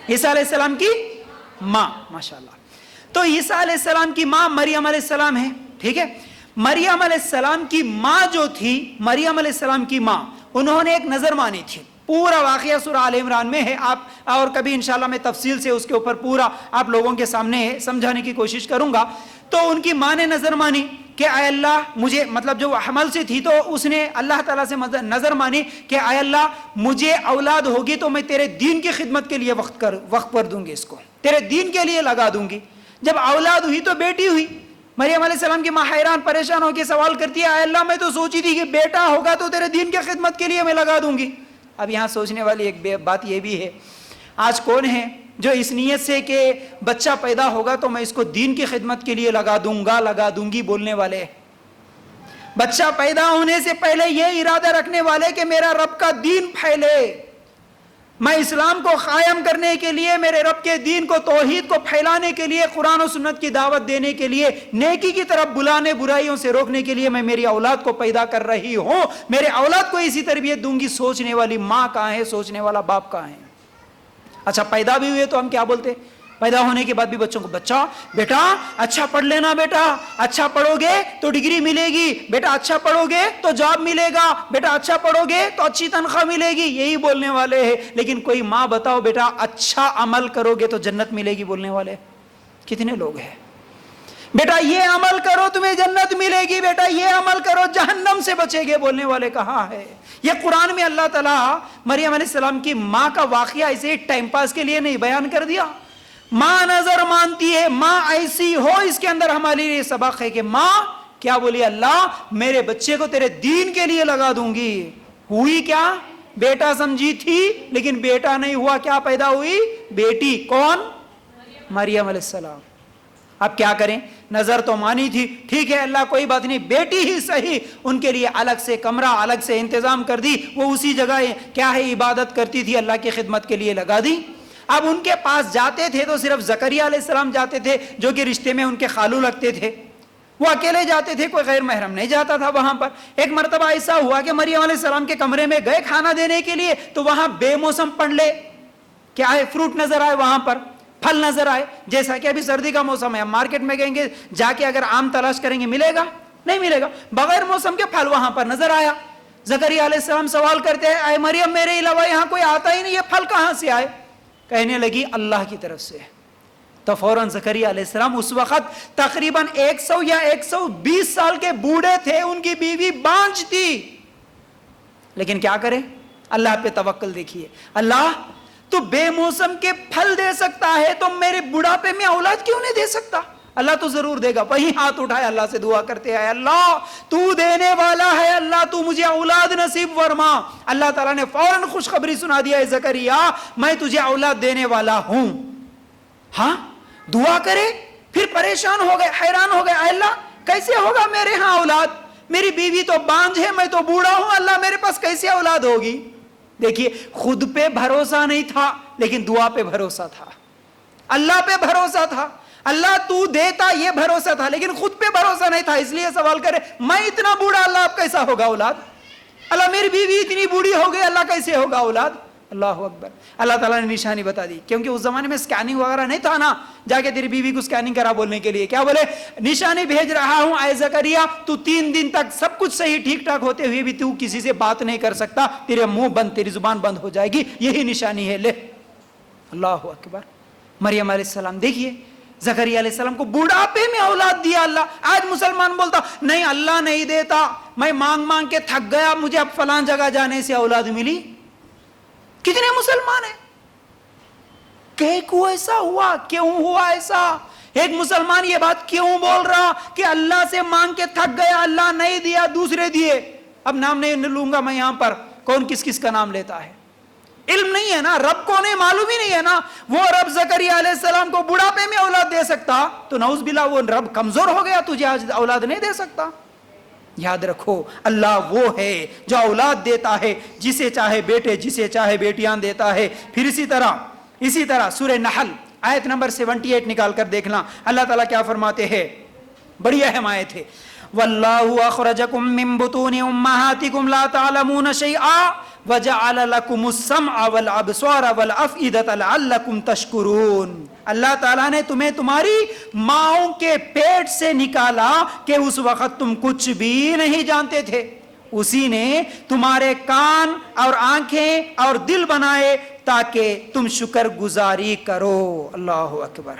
عیسیٰ علیہ السلام کی ماں. ماشاءاللہ. تو عیسیٰ علیہ السلام کی ماں مریم علیہ السلام ہے, ٹھیک ہے. مریم علیہ السلام کی ماں جو تھی, مریم علیہ السلام کی ماں, انہوں نے ایک نظر مانی تھی. پورا واقعہ سورہ آل عمران میں ہے. آپ اور کبھی انشاءاللہ میں تفصیل سے اس کے اوپر پورا آپ لوگوں کے سامنے سمجھانے کی کوشش کروں گا. تو ان کی ماں نے نظر مانی کہ اے اللہ مجھے, مطلب جو حمل سے تھی, تو اس نے اللہ تعالیٰ سے نظر مانی کہ اے اللہ مجھے اولاد ہوگی تو میں تیرے دین کی خدمت کے لیے وقت پر دوں گی, اس کو تیرے دین کے لیے لگا دوں گی. جب اولاد ہوئی تو بیٹی ہوئی. مریم علیہ السلام کی ماں حیران پریشان ہو کے سوال کرتی ہے, اے اللہ میں تو سوچی تھی کہ بیٹا ہوگا تو تیرے دین کی خدمت کے لیے میں لگا دوں گی. اب یہاں سوچنے والی ایک بات یہ بھی ہے, آج کون ہے جو اس نیت سے کہ بچہ پیدا ہوگا تو میں اس کو دین کی خدمت کے لیے لگا دوں گا, لگا دوں گی بولنے والے؟ بچہ پیدا ہونے سے پہلے یہ ارادہ رکھنے والے کہ میرا رب کا دین پھیلے, میں اسلام کو قائم کرنے کے لیے, میرے رب کے دین کو, توحید کو پھیلانے کے لیے, قرآن و سنت کی دعوت دینے کے لیے, نیکی کی طرف بلانے, برائیوں سے روکنے کے لیے میں میری اولاد کو پیدا کر رہی ہوں, میرے اولاد کو اسی تربیت دوں گی. سوچنے والی ماں کہاں ہے؟ سوچنے والا باپ کہاں ہے؟ اچھا پیدا بھی ہوئے تو ہم کیا بولتے؟ پیدا ہونے کے بعد بھی بچوں کو, بچہ بیٹا اچھا پڑھ لینا, بیٹا اچھا پڑھو گے تو ڈگری ملے گی, بیٹا اچھا پڑھو گے تو جاب ملے گا, بیٹا اچھا پڑھو گے تو اچھی تنخواہ ملے گی, یہی بولنے والے ہیں. لیکن کوئی ماں بتاؤ بیٹا اچھا عمل کرو گے تو جنت ملے گی بولنے والے کتنے لوگ ہیں؟ بیٹا یہ عمل کرو تمہیں جنت ملے گی, بیٹا یہ عمل کرو جہنم سے بچے گے بولنے والے کہاں ہے؟ یہ قرآن میں اللہ تعالیٰ مریم علیہ السلام کی ماں کا واقعہ اسے ٹائم پاس کے لیے نہیں بیان کر دیا. ماں نظر مانتی ہے، ماں ایسی ہو، اس کے اندر ہمارے لیے سبق ہے کہ ماں کیا بولی، اللہ میرے بچے کو تیرے دین کے لیے لگا دوں گی. ہوئی کیا؟ بیٹا سمجھی تھی لیکن بیٹا نہیں ہوا، کیا پیدا ہوئی؟ بیٹی. کون؟ مریم علیہ السلام. اب کیا کریں؟ نظر تو مانی تھی، ٹھیک ہے اللہ کوئی بات نہیں، بیٹی ہی صحیح، ان کے لیے الگ سے کمرہ الگ سے انتظام کر دی، وہ اسی جگہ کیا ہے عبادت کرتی تھی، اللہ کی خدمت کے لیے لگا دی. اب ان کے پاس جاتے تھے تو صرف زکریا علیہ السلام جاتے تھے جو کہ رشتے میں ان کے خالو لگتے تھے، وہ اکیلے جاتے تھے، کوئی غیر محرم نہیں جاتا تھا وہاں پر. ایک مرتبہ ایسا ہوا کہ مریم علیہ السلام کے کمرے میں گئے کھانا دینے کے لیے تو وہاں بے موسم پڑھلے کیا ہے فروٹ نظر آئے، وہاں پر پھل نظر آئے. جیسا کہ ابھی سردی کا موسم ہے، ہم مارکیٹ میں گئیں گے جا کے اگر آم تلاش کریں گے ملے گا؟ نہیں ملے گا. بغیر موسم کے پھل وہاں پر نظر آیا. زکریا علیہ السلام سوال کرتے ہیں اے مریم میرے علاوہ یہاں کوئی آتا ہی نہیں، یہ پھل کہاں سے آئے؟ کہنے لگی اللہ کی طرف سے. تو فوراً زکریا علیہ السلام اس وقت تقریباً 100 یا 120 سال کے بوڑھے تھے، ان کی بیوی بانجھ تھی، لیکن کیا کرے، اللہ پہ توکل. دیکھیے اللہ تو بے موسم کے پھل دے سکتا ہے تو میرے بڑھاپے میں اولاد کیوں نہیں دے سکتا؟ اللہ تو ضرور دے گا. وہیں ہاتھ اٹھائے اللہ سے دعا کرتے ہیں اللہ تو دینے والا ہے، اللہ تو مجھے اولاد نصیب فرما. اللہ تعالیٰ نے فوراً خوشخبری سنا دیا ہے زکریا میں تجھے اولاد دینے والا ہوں. ہاں دعا کرے پھر پریشان ہو گئے، حیران ہو گئے، اللہ کیسے ہوگا میرے ہاں اولاد؟ میری بیوی تو بانجھ ہے، میں تو بوڑھا ہوں، اللہ میرے پاس کیسے اولاد ہوگی؟ دیکھیے خود پہ بھروسہ نہیں تھا لیکن دعا پہ بھروسہ تھا، اللہ پہ بھروسہ تھا، اللہ تو دیتا یہ بھروسہ تھا، لیکن خود پہ بھروسہ نہیں تھا. اس لیے سوال کرے میں اتنا بوڑھا، اللہ اب کیسا ہوگا اولاد؟ اللہ میری بیوی اتنی بوڑھی ہو گئی، اللہ کیسے ہوگا اولاد؟ اللہ اکبر. اللہ تعالیٰ نے نشانی بتا دی، کیونکہ اس زمانے میں سکیننگ وغیرہ نہیں تھا نا، جا کے تیری بیوی کو سکیننگ کرا بولنے کے لیے. کیا بولے؟ نشانی بھیج رہا ہوں اے زکریا، تو 3 دن تک سب کچھ صحیح ٹھیک ٹھاک ہوتے ہوئے بھی تو کسی سے بات نہیں کر سکتا، تیرے منہ بند، تیری زبان بند ہو جائے گی، یہی نشانی ہے، لے. اللہ اکبر. مریم علیہ السلام دیکھیے زکریا علیہ السلام کو بوڑھاپے میں اولاد دیا اللہ. آج مسلمان بولتا نہیں اللہ نہیں دیتا، میں مانگ مانگ کے تھک گیا، مجھے اب فلان جگہ جانے سے اولاد ملی. کتنے مسلمان ہیں کہ کو ایسا ہوا، کیوں ہوا ایسا؟ ایک مسلمان یہ بات کیوں بول رہا کہ اللہ سے مانگ کے تھک گیا، اللہ نہیں دیا، دوسرے دیے. اب نام نہیں لوں گا میں یہاں پر، کون کس کس کا نام لیتا ہے، علم نہیں ہے نا، رب کو نہیں معلوم ہی نہیں ہے نا. وہ رب زکریا علیہ السلام کو بڑھاپے میں اولاد دے سکتا تو نعوذ باللہ وہ رب کمزور ہو گیا، تجھے آج اولاد نہیں دے سکتا. یاد رکھو اللہ وہ ہے جو اولاد دیتا ہے، جسے چاہے بیٹے جسے چاہے بیٹیاں دیتا ہے. پھر اسی طرح سورہ نحل آیت نمبر 78 نکال کر دیکھنا، اللہ تعالیٰ کیا فرماتے ہیں، بڑی اہم آیت ہے. واللہ اخرجکم من بطون امہاتکم لا تعلمون شیئا وجعل لکم السمع والابصار والافئدۃ لعلکم تشکرون. اللہ تعالیٰ نے تمہیں تمہاری ماؤں کے پیٹ سے نکالا کہ اس وقت تم کچھ بھی نہیں جانتے تھے، اسی نے تمہارے کان اور آنکھیں اور دل بنائے تاکہ تم شکر گزاری کرو. اللہ اکبر.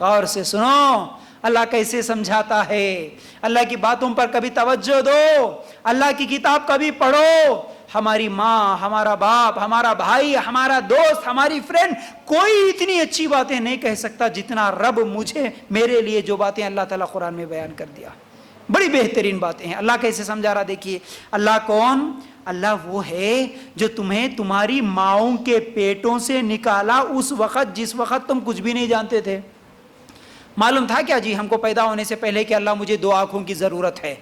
غور سے سنو اللہ کیسے سمجھاتا ہے. اللہ کی باتوں پر کبھی توجہ دو، اللہ کی کتاب کبھی پڑھو. ہماری ماں، ہمارا باپ، ہمارا بھائی، ہمارا دوست، ہماری فرینڈ، کوئی اتنی اچھی باتیں نہیں کہہ سکتا جتنا رب مجھے میرے لیے جو باتیں اللہ تعالیٰ قرآن میں بیان کر دیا، بڑی بہترین باتیں ہیں. اللہ کیسے سمجھا رہا دیکھیے. اللہ کون؟ اللہ وہ ہے جو تمہیں تمہاری ماؤں کے پیٹوں سے نکالا اس وقت جس وقت تم کچھ بھی نہیں جانتے تھے. معلوم تھا کیا جی ہم کو پیدا ہونے سے پہلے کہ اللہ مجھے 2 آنکھوں کی ضرورت ہے؟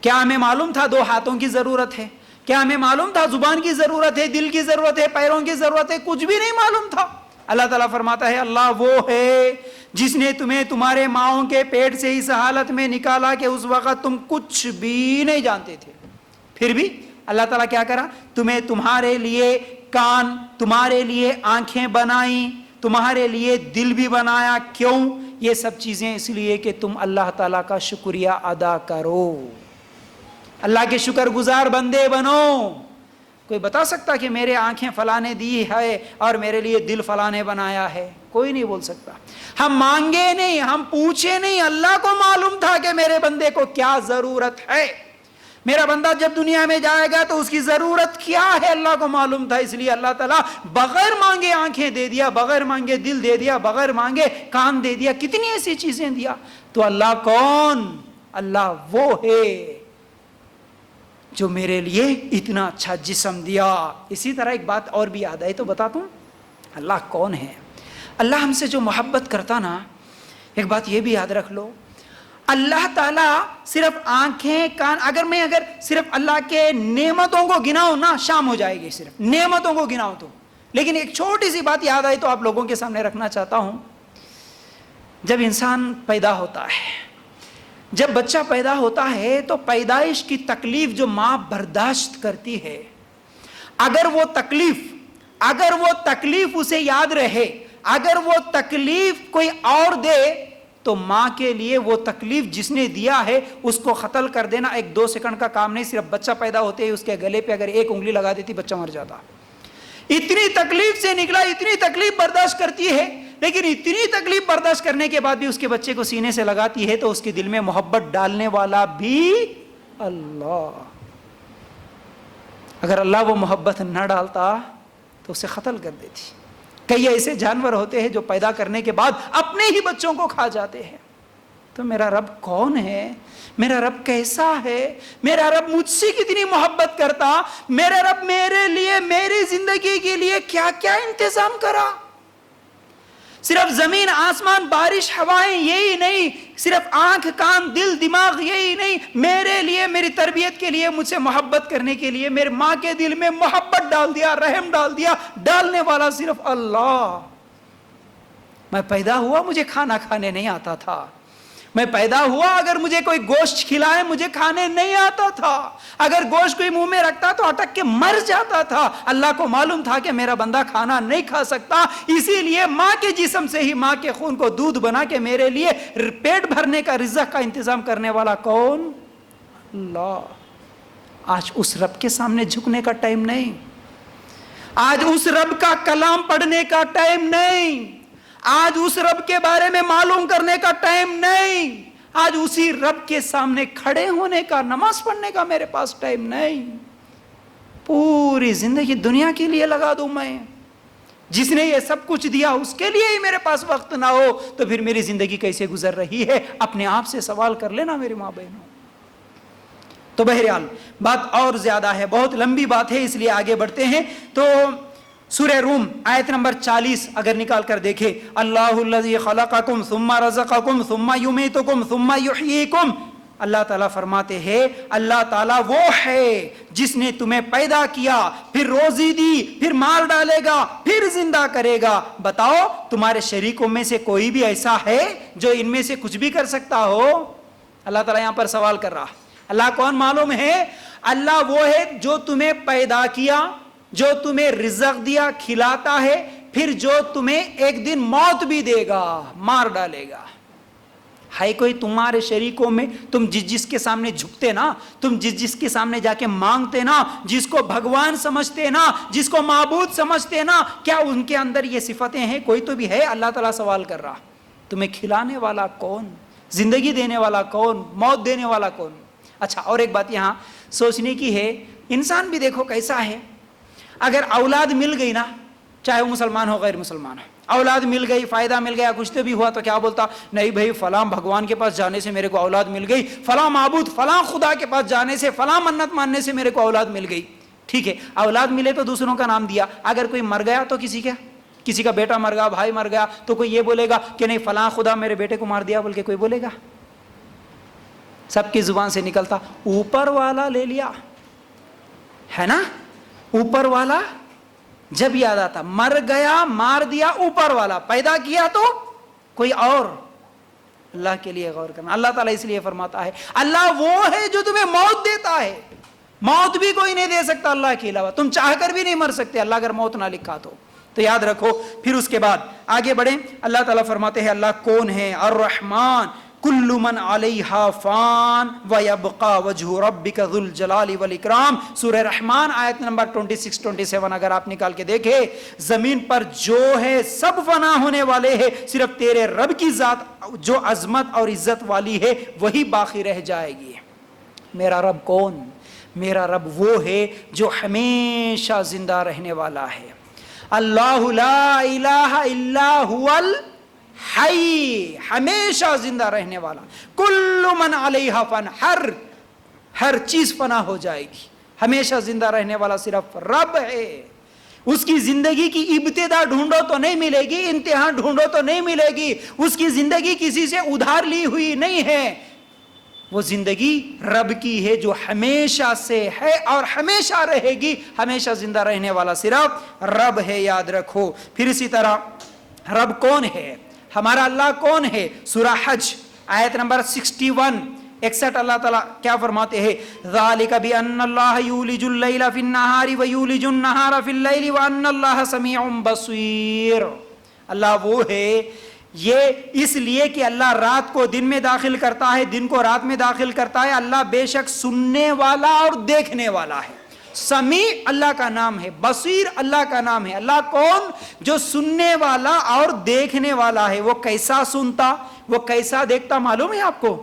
کیا ہمیں معلوم تھا 2 ہاتھوں کی ضرورت ہے؟ کیا ہمیں معلوم تھا زبان کی ضرورت ہے، دل کی ضرورت ہے، پیروں کی ضرورت ہے؟ کچھ بھی نہیں معلوم تھا. اللہ تعالیٰ فرماتا ہے اللہ وہ ہے جس نے تمہیں تمہارے ماؤں کے پیٹ سے اس حالت میں نکالا کہ اس وقت تم کچھ بھی نہیں جانتے تھے. پھر بھی اللہ تعالیٰ کیا کرا؟ تمہیں تمہارے لیے کان، تمہارے لیے آنکھیں بنائیں، تمہارے لیے دل بھی بنایا. کیوں؟ یہ سب چیزیں اس لیے کہ تم اللہ تعالیٰ کا شکریہ ادا کرو، اللہ کے شکر گزار بندے بنو. کوئی بتا سکتا کہ میرے آنکھیں فلاں نے دی ہے اور میرے لیے دل فلاں نے بنایا ہے؟ کوئی نہیں بول سکتا. ہم مانگے نہیں، ہم پوچھے نہیں، اللہ کو معلوم تھا کہ میرے بندے کو کیا ضرورت ہے. میرا بندہ جب دنیا میں جائے گا تو اس کی ضرورت کیا ہے اللہ کو معلوم تھا، اس لیے اللہ تعالیٰ بغیر مانگے آنکھیں دے دیا، بغیر مانگے دل دے دیا، بغیر مانگے کان دے دیا، کتنی ایسی چیزیں دیا. تو اللہ کون؟ اللہ وہ ہے جو میرے لیے اتنا اچھا جسم دیا. اسی طرح ایک بات اور بھی یاد آئی تو بتاتا ہوں، اللہ کون ہے. اللہ ہم سے جو محبت کرتا نا، ایک بات یہ بھی یاد رکھ لو، اللہ تعالیٰ صرف آنکھیں کان، اگر صرف اللہ کے نعمتوں کو گناؤں نا شام ہو جائے گی، صرف نعمتوں کو گناؤں تو. لیکن ایک چھوٹی سی بات یاد آئی تو آپ لوگوں کے سامنے رکھنا چاہتا ہوں. جب انسان پیدا ہوتا ہے، جب بچہ پیدا ہوتا ہے تو پیدائش کی تکلیف جو ماں برداشت کرتی ہے، اگر وہ تکلیف اسے یاد رہے، اگر وہ تکلیف کوئی اور دے تو ماں کے لیے وہ تکلیف جس نے دیا ہے اس کو قتل کر دینا 1-2 سیکنڈ کا کام نہیں. صرف بچہ پیدا ہوتے ہی اس کے گلے پہ اگر ایک انگلی لگا دیتی بچہ مر جاتا. اتنی تکلیف سے نکلا، اتنی تکلیف برداشت کرتی ہے، لیکن اتنی تکلیف برداشت کرنے کے بعد بھی اس کے بچے کو سینے سے لگاتی ہے تو اس کے دل میں محبت ڈالنے والا بھی اللہ. اگر اللہ وہ محبت نہ ڈالتا تو اسے قتل کر دیتی. کئی ایسے جانور ہوتے ہیں جو پیدا کرنے کے بعد اپنے ہی بچوں کو کھا جاتے ہیں. تو میرا رب کون ہے؟ میرا رب کیسا ہے؟ میرا رب مجھ سے کتنی محبت کرتا؟ میرا رب میرے لیے، میری زندگی کے لیے کیا کیا انتظام کرا. صرف زمین آسمان بارش ہوائیں یہی نہیں، صرف آنکھ کان دل دماغ یہی نہیں، میرے لیے، میری تربیت کے لیے، مجھ سے محبت کرنے کے لیے میرے ماں کے دل میں محبت ڈال دیا، رحم ڈال دیا. ڈالنے والا صرف اللہ. میں پیدا ہوا مجھے کھانا کھانے نہیں آتا تھا. میں پیدا ہوا اگر مجھے کوئی گوشت کھلائے مجھے کھانے نہیں آتا تھا. اگر گوشت کوئی منہ میں رکھتا تو اٹک کے مر جاتا تھا. اللہ کو معلوم تھا کہ میرا بندہ کھانا نہیں کھا سکتا، اسی لیے ماں کے جسم سے ہی، ماں کے خون کو دودھ بنا کے میرے لیے پیٹ بھرنے کا، رزق کا انتظام کرنے والا کون؟ اللہ. آج اس رب کے سامنے جھکنے کا ٹائم نہیں، آج اس رب کا کلام پڑھنے کا ٹائم نہیں، آج اس رب کے بارے میں معلوم کرنے کا ٹائم نہیں، آج اسی رب کے سامنے کھڑے ہونے کا، نماز پڑھنے کا میرے پاس ٹائم نہیں. پوری زندگی دنیا کے لیے لگا دوں میں، جس نے یہ سب کچھ دیا اس کے لیے ہی میرے پاس وقت نہ ہو تو پھر میری زندگی کیسے گزر رہی ہے؟ اپنے آپ سے سوال کر لینا میرے ماں بہنوں. تو بہرحال بات اور زیادہ ہے، بہت لمبی بات ہے، اس لیے آگے بڑھتے ہیں. تو سورہ روم آیت نمبر 40 اگر نکال کر دیکھیں، اللہ الذی خلقکم ثم رزقکم ثم یمیتکم ثم یحییکم. اللہ تعالیٰ فرماتے ہیں اللہ تعالیٰ وہ ہے جس نے تمہیں پیدا کیا، پھر روزی دی، پھر مار ڈالے گا، پھر زندہ کرے گا. بتاؤ تمہارے شریکوں میں سے کوئی بھی ایسا ہے جو ان میں سے کچھ بھی کر سکتا ہو؟ اللہ تعالیٰ یہاں پر سوال کر رہا. اللہ کون معلوم ہے؟ اللہ وہ ہے جو تمہیں پیدا کیا، جو تمہیں رزق دیا، کھلاتا ہے، پھر جو تمہیں ایک دن موت بھی دے گا، مار ڈالے گا. ہے کوئی تمہارے شریکوں میں، تم جس کے سامنے جھکتے نا، تم جس کے سامنے جا کے مانگتے نا، جس کو بھگوان سمجھتے نا، جس کو معبود سمجھتے نا، کیا ان کے اندر یہ صفتیں ہیں؟ کوئی تو بھی ہے. اللہ تعالیٰ سوال کر رہا تمہیں کھلانے والا کون، زندگی دینے والا کون، موت دینے والا کون. اچھا اور ایک بات یہاں سوچنے کی ہے، انسان بھی دیکھو کیسا ہے. اگر اولاد مل گئی نا، چاہے وہ مسلمان ہو غیر مسلمان ہو، اولاد مل گئی، فائدہ مل گیا، کچھ تو بھی ہوا، تو کیا بولتا؟ نہیں بھائی فلاں بھگوان کے پاس جانے سے میرے کو اولاد مل گئی، فلاں معبود فلاں خدا کے پاس جانے سے، فلاں منت ماننے سے میرے کو اولاد مل گئی. ٹھیک ہے، اولاد ملے تو دوسروں کا نام دیا. اگر کوئی مر گیا تو کسی کا بیٹا مر گیا، بھائی مر گیا، تو کوئی یہ بولے گا کہ نہیں فلاں خدا میرے بیٹے کو مار دیا، بلکہ کوئی بولے گا؟ سب کی زبان سے نکلتا اوپر والا لے لیا ہے نا. اوپر والا جب یاد آتا، مر گیا مار دیا اوپر والا، پیدا کیا تو کوئی اور. اللہ کے لیے غور کرنا. اللہ تعالیٰ اس لیے فرماتا ہے اللہ وہ ہے جو تمہیں موت دیتا ہے. موت بھی کوئی نہیں دے سکتا اللہ کے علاوہ، تم چاہ کر بھی نہیں مر سکتے اللہ اگر موت نہ لکھا تو یاد رکھو. پھر اس کے بعد آگے بڑھیں. اللہ تعالیٰ فرماتے ہیں اللہ کون ہے؟ الرحمن کل من علیہا فان ویبقى وجہ ربک ذو الجلال والاکرام. سورہ رحمان آیت نمبر 26-27 اگر آپ نکال کے دیکھیں، زمین پر جو ہے سب فنا ہونے والے ہیں، صرف تیرے رب کی ذات جو عظمت اور عزت والی ہے وہی باقی رہ جائے گی. میرا رب کون؟ میرا رب وہ ہے جو ہمیشہ زندہ رہنے والا ہے. اللہ لا الہ الا هو الحی، ہمیشہ زندہ رہنے والا. کل من علیہا فان، ہر چیز فنا ہو جائے گی، ہمیشہ زندہ رہنے والا صرف رب ہے. اس کی زندگی کی ابتدا ڈھونڈو تو نہیں ملے گی، انتہا ڈھونڈو تو نہیں ملے گی. اس کی زندگی کسی سے ادھار لی ہوئی نہیں ہے، وہ زندگی رب کی ہے جو ہمیشہ سے ہے اور ہمیشہ رہے گی. ہمیشہ زندہ رہنے والا صرف رب ہے، یاد رکھو. پھر اسی طرح رب کون ہے، ہمارا اللہ کون ہے؟ سورہ حج آیت نمبر 61 اللہ تعالیٰ کیا فرماتے ہیں؟ ذالک بان اللہ یولج اللیل فی النہار ویولج النہار فی اللیل وان اللہ سمیع بصیر. اللہ وہ ہے، یہ اس لیے کہ اللہ رات کو دن میں داخل کرتا ہے، دن کو رات میں داخل کرتا ہے. اللہ بے شک سننے والا اور دیکھنے والا ہے. سمیع اللہ کا نام ہے، بصیر اللہ کا نام ہے. اللہ کون؟ جو سننے والا اور دیکھنے والا ہے. وہ کیسا سنتا، وہ کیسا دیکھتا معلوم ہے آپ کو؟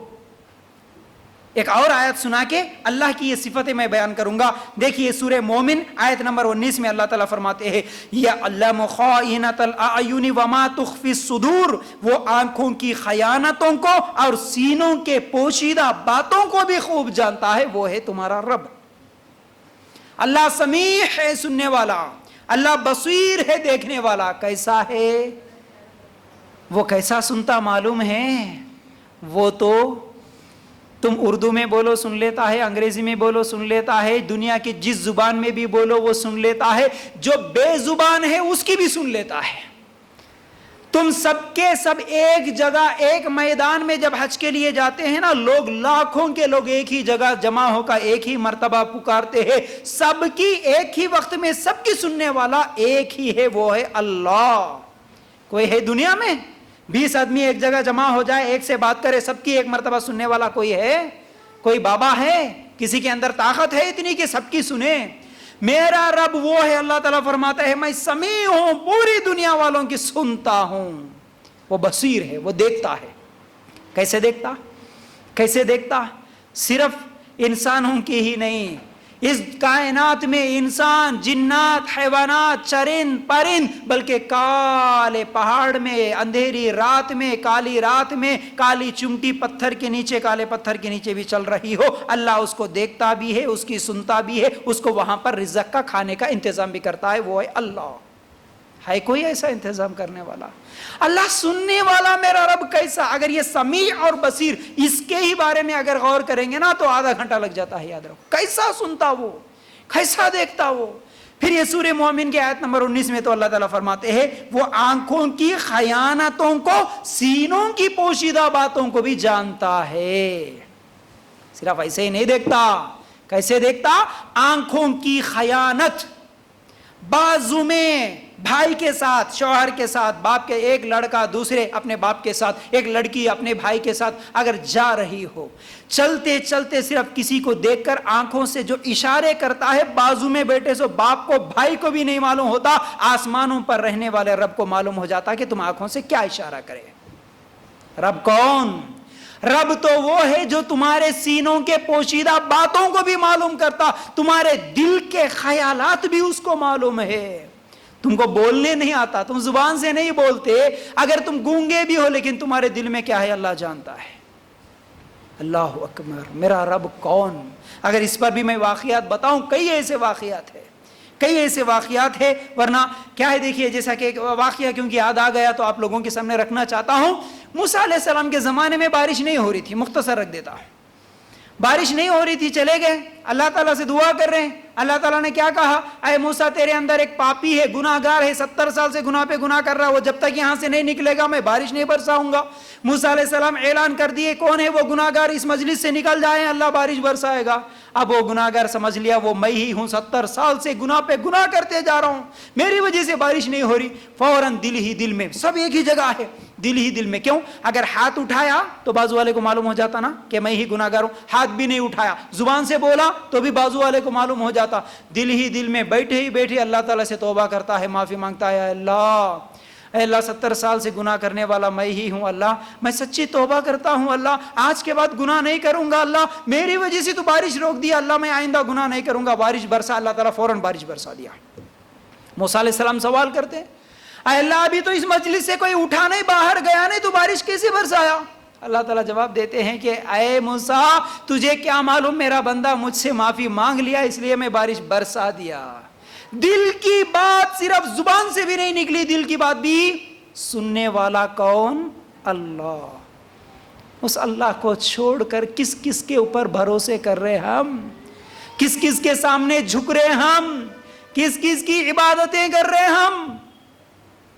ایک اور آیت سنا کے اللہ کی یہ صفتیں میں بیان کروں گا. دیکھیے سورہ مومن آیت نمبر 19 میں اللہ تعالیٰ فرماتے ہیں یعلم خائنۃ الاعین وما تخفی الصدور. وہ آنکھوں کی خیانتوں کو اور سینوں کے پوشیدہ باتوں کو بھی خوب جانتا ہے. وہ ہے تمہارا رب. اللہ سمیع ہے، سننے والا. اللہ بصیر ہے، دیکھنے والا. کیسا ہے وہ؟ کیسا سنتا معلوم ہے؟ وہ تو تم اردو میں بولو سن لیتا ہے، انگریزی میں بولو سن لیتا ہے، دنیا کی جس زبان میں بھی بولو وہ سن لیتا ہے. جو بے زبان ہے اس کی بھی سن لیتا ہے. تم سب کے سب ایک جگہ ایک میدان میں جب حج کے لیے جاتے ہیں نا، لوگ لاکھوں کے لوگ ایک ہی جگہ جمع ہو کر ایک ہی مرتبہ پکارتے ہیں. سب کی ایک ہی وقت میں سب کی سننے والا ایک ہی ہے، وہ ہے اللہ. کوئی ہے دنیا میں 20 آدمی ایک جگہ جمع ہو جائے، ایک سے بات کرے، سب کی ایک مرتبہ سننے والا کوئی ہے؟ کوئی بابا ہے؟ کسی کے اندر طاقت ہے اتنی کہ سب کی سنے؟ میرا رب وہ ہے. اللہ تعالیٰ فرماتا ہے میں سمیع ہوں، پوری دنیا والوں کی سنتا ہوں. وہ بصیر ہے، وہ دیکھتا ہے. کیسے دیکھتا؟ کیسے دیکھتا؟ صرف انسانوں کی ہی نہیں، اس کائنات میں انسان، جنات، حیوانات، چرند پرند، بلکہ کالے پہاڑ میں، اندھیری رات میں، کالی رات میں، کالی چمٹی پتھر کے نیچے، کالے پتھر کے نیچے بھی چل رہی ہو، اللہ اس کو دیکھتا بھی ہے، اس کی سنتا بھی ہے، اس کو وہاں پر رزق کا کھانے کا انتظام بھی کرتا ہے. وہ ہے اللہ. ہے کوئی ایسا انتظام کرنے والا؟ اللہ سننے والا میرا رب کیسا؟ اگر یہ سمیع اور بصیر اس کے ہی بارے میں اگر غور کریں گے نا تو آدھا گھنٹہ لگ جاتا ہے. یاد رکھو کیسا سنتا وہ، کیسا دیکھتا وہ. پھر یہ سورہ مومن کے آیت نمبر 19 میں تو اللہ تعالیٰ فرماتے ہیں وہ آنکھوں کی خیانتوں کو، سینوں کی پوشیدہ باتوں کو بھی جانتا ہے. صرف ایسے ہی نہیں دیکھتا. کیسے دیکھتا؟ آنکھوں کی خیانت، بازو میں بھائی کے ساتھ، شوہر کے ساتھ، باپ کے، ایک لڑکا دوسرے اپنے باپ کے ساتھ، ایک لڑکی اپنے بھائی کے ساتھ اگر جا رہی ہو، چلتے چلتے صرف کسی کو دیکھ کر آنکھوں سے جو اشارے کرتا ہے، بازو میں بیٹھے سو باپ کو، بھائی کو بھی نہیں معلوم ہوتا، آسمانوں پر رہنے والے رب کو معلوم ہو جاتا کہ تم آنکھوں سے کیا اشارہ کرے. رب کون؟ رب تو وہ ہے جو تمہارے سینوں کے پوشیدہ باتوں کو بھی معلوم کرتا. تمہارے دل کے خیالات بھی اس کو معلوم ہے. تم کو بولنے نہیں آتا، تم زبان سے نہیں بولتے، اگر تم گونگے بھی ہو لیکن تمہارے دل میں کیا ہے اللہ جانتا ہے. اللہ اکبر. میرا رب کون؟ اگر اس پر بھی میں واقعات بتاؤں، کئی ایسے واقعات ہیں، کئی ایسے واقعات ہیں. ورنہ کیا ہے، دیکھیے جیسا کہ واقعہ کیونکہ یاد آ گیا تو آپ لوگوں کے سامنے رکھنا چاہتا ہوں. موسیٰ علیہ السلام کے زمانے میں بارش نہیں ہو رہی تھی، مختصر رکھ دیتا ہوں. بارش نہیں ہو رہی تھی، چلے گئے اللہ تعالیٰ سے دعا کر رہے ہیں. اللہ تعالیٰ نے کیا کہا؟ اے موسیٰ تیرے اندر ایک پاپی ہے، گناہ گار ہے، 70 سال سے گناہ پہ گناہ کر رہا ہے، وہ جب تک یہاں سے نہیں نکلے گا میں بارش نہیں برساؤں گا. موسیٰ علیہ السلام اعلان کر دیے کون ہے وہ گناہ گار، اس مجلس سے نکل جائیں اللہ بارش برسائے گا. اب وہ گناہ گار سمجھ لیا وہ میں ہی ہوں، 70 سال سے گناہ پہ گناہ کرتے جا رہا ہوں، میری وجہ سے بارش نہیں ہو رہی. فوراً دل ہی دل میں، سب ایک ہی جگہ ہے، دل ہی دل میں. کیوں؟ اگر ہاتھ اٹھایا تو بازو والے کو معلوم ہو جاتا نا کہ میں ہی گناہ گار ہوں. ہاتھ بھی نہیں اٹھایا، زبان سے بولا تو بھی بازو والے کو معلوم ہو جاتا. دل ہی دل میں بیٹھے ہی بیٹھے اللہ تعالیٰ سے توبہ کرتا ہے، معافی مانگتا ہے. اللہ اے اللہ 70 سال سے گناہ کرنے والا میں ہی ہوں اللہ، میں سچی توبہ کرتا ہوں اللہ، آج کے بعد گناہ نہیں کروں گا اللہ، میری وجہ سے تو بارش روک دیا اللہ، میں آئندہ گناہ نہیں کروں گا، بارش برسا، اللہ تعالیٰ فوراً بارش برسا دیا۔ موسیٰ علیہ السلام سوال کرتے ہیں اے اللہ ابھی تو اس مجلس سے کوئی اٹھا نہیں، باہر گیا نہیں، تو بارش کیسے برسایا؟ اللہ تعالیٰ جواب دیتے ہیں کہ اے موسیٰ تجھے کیا معلوم، میرا بندہ مجھ سے معافی مانگ لیا اس لیے میں بارش برسا دیا۔ دل کی بات صرف زبان سے بھی نہیں نکلی، دل کی بات بھی سننے والا کون؟ اللہ۔ اس اللہ کو چھوڑ کر کس کس کے اوپر بھروسے کر رہے ہم، کس کس کے سامنے جھک رہے ہم، کس کس کی عبادتیں کر رہے ہم؟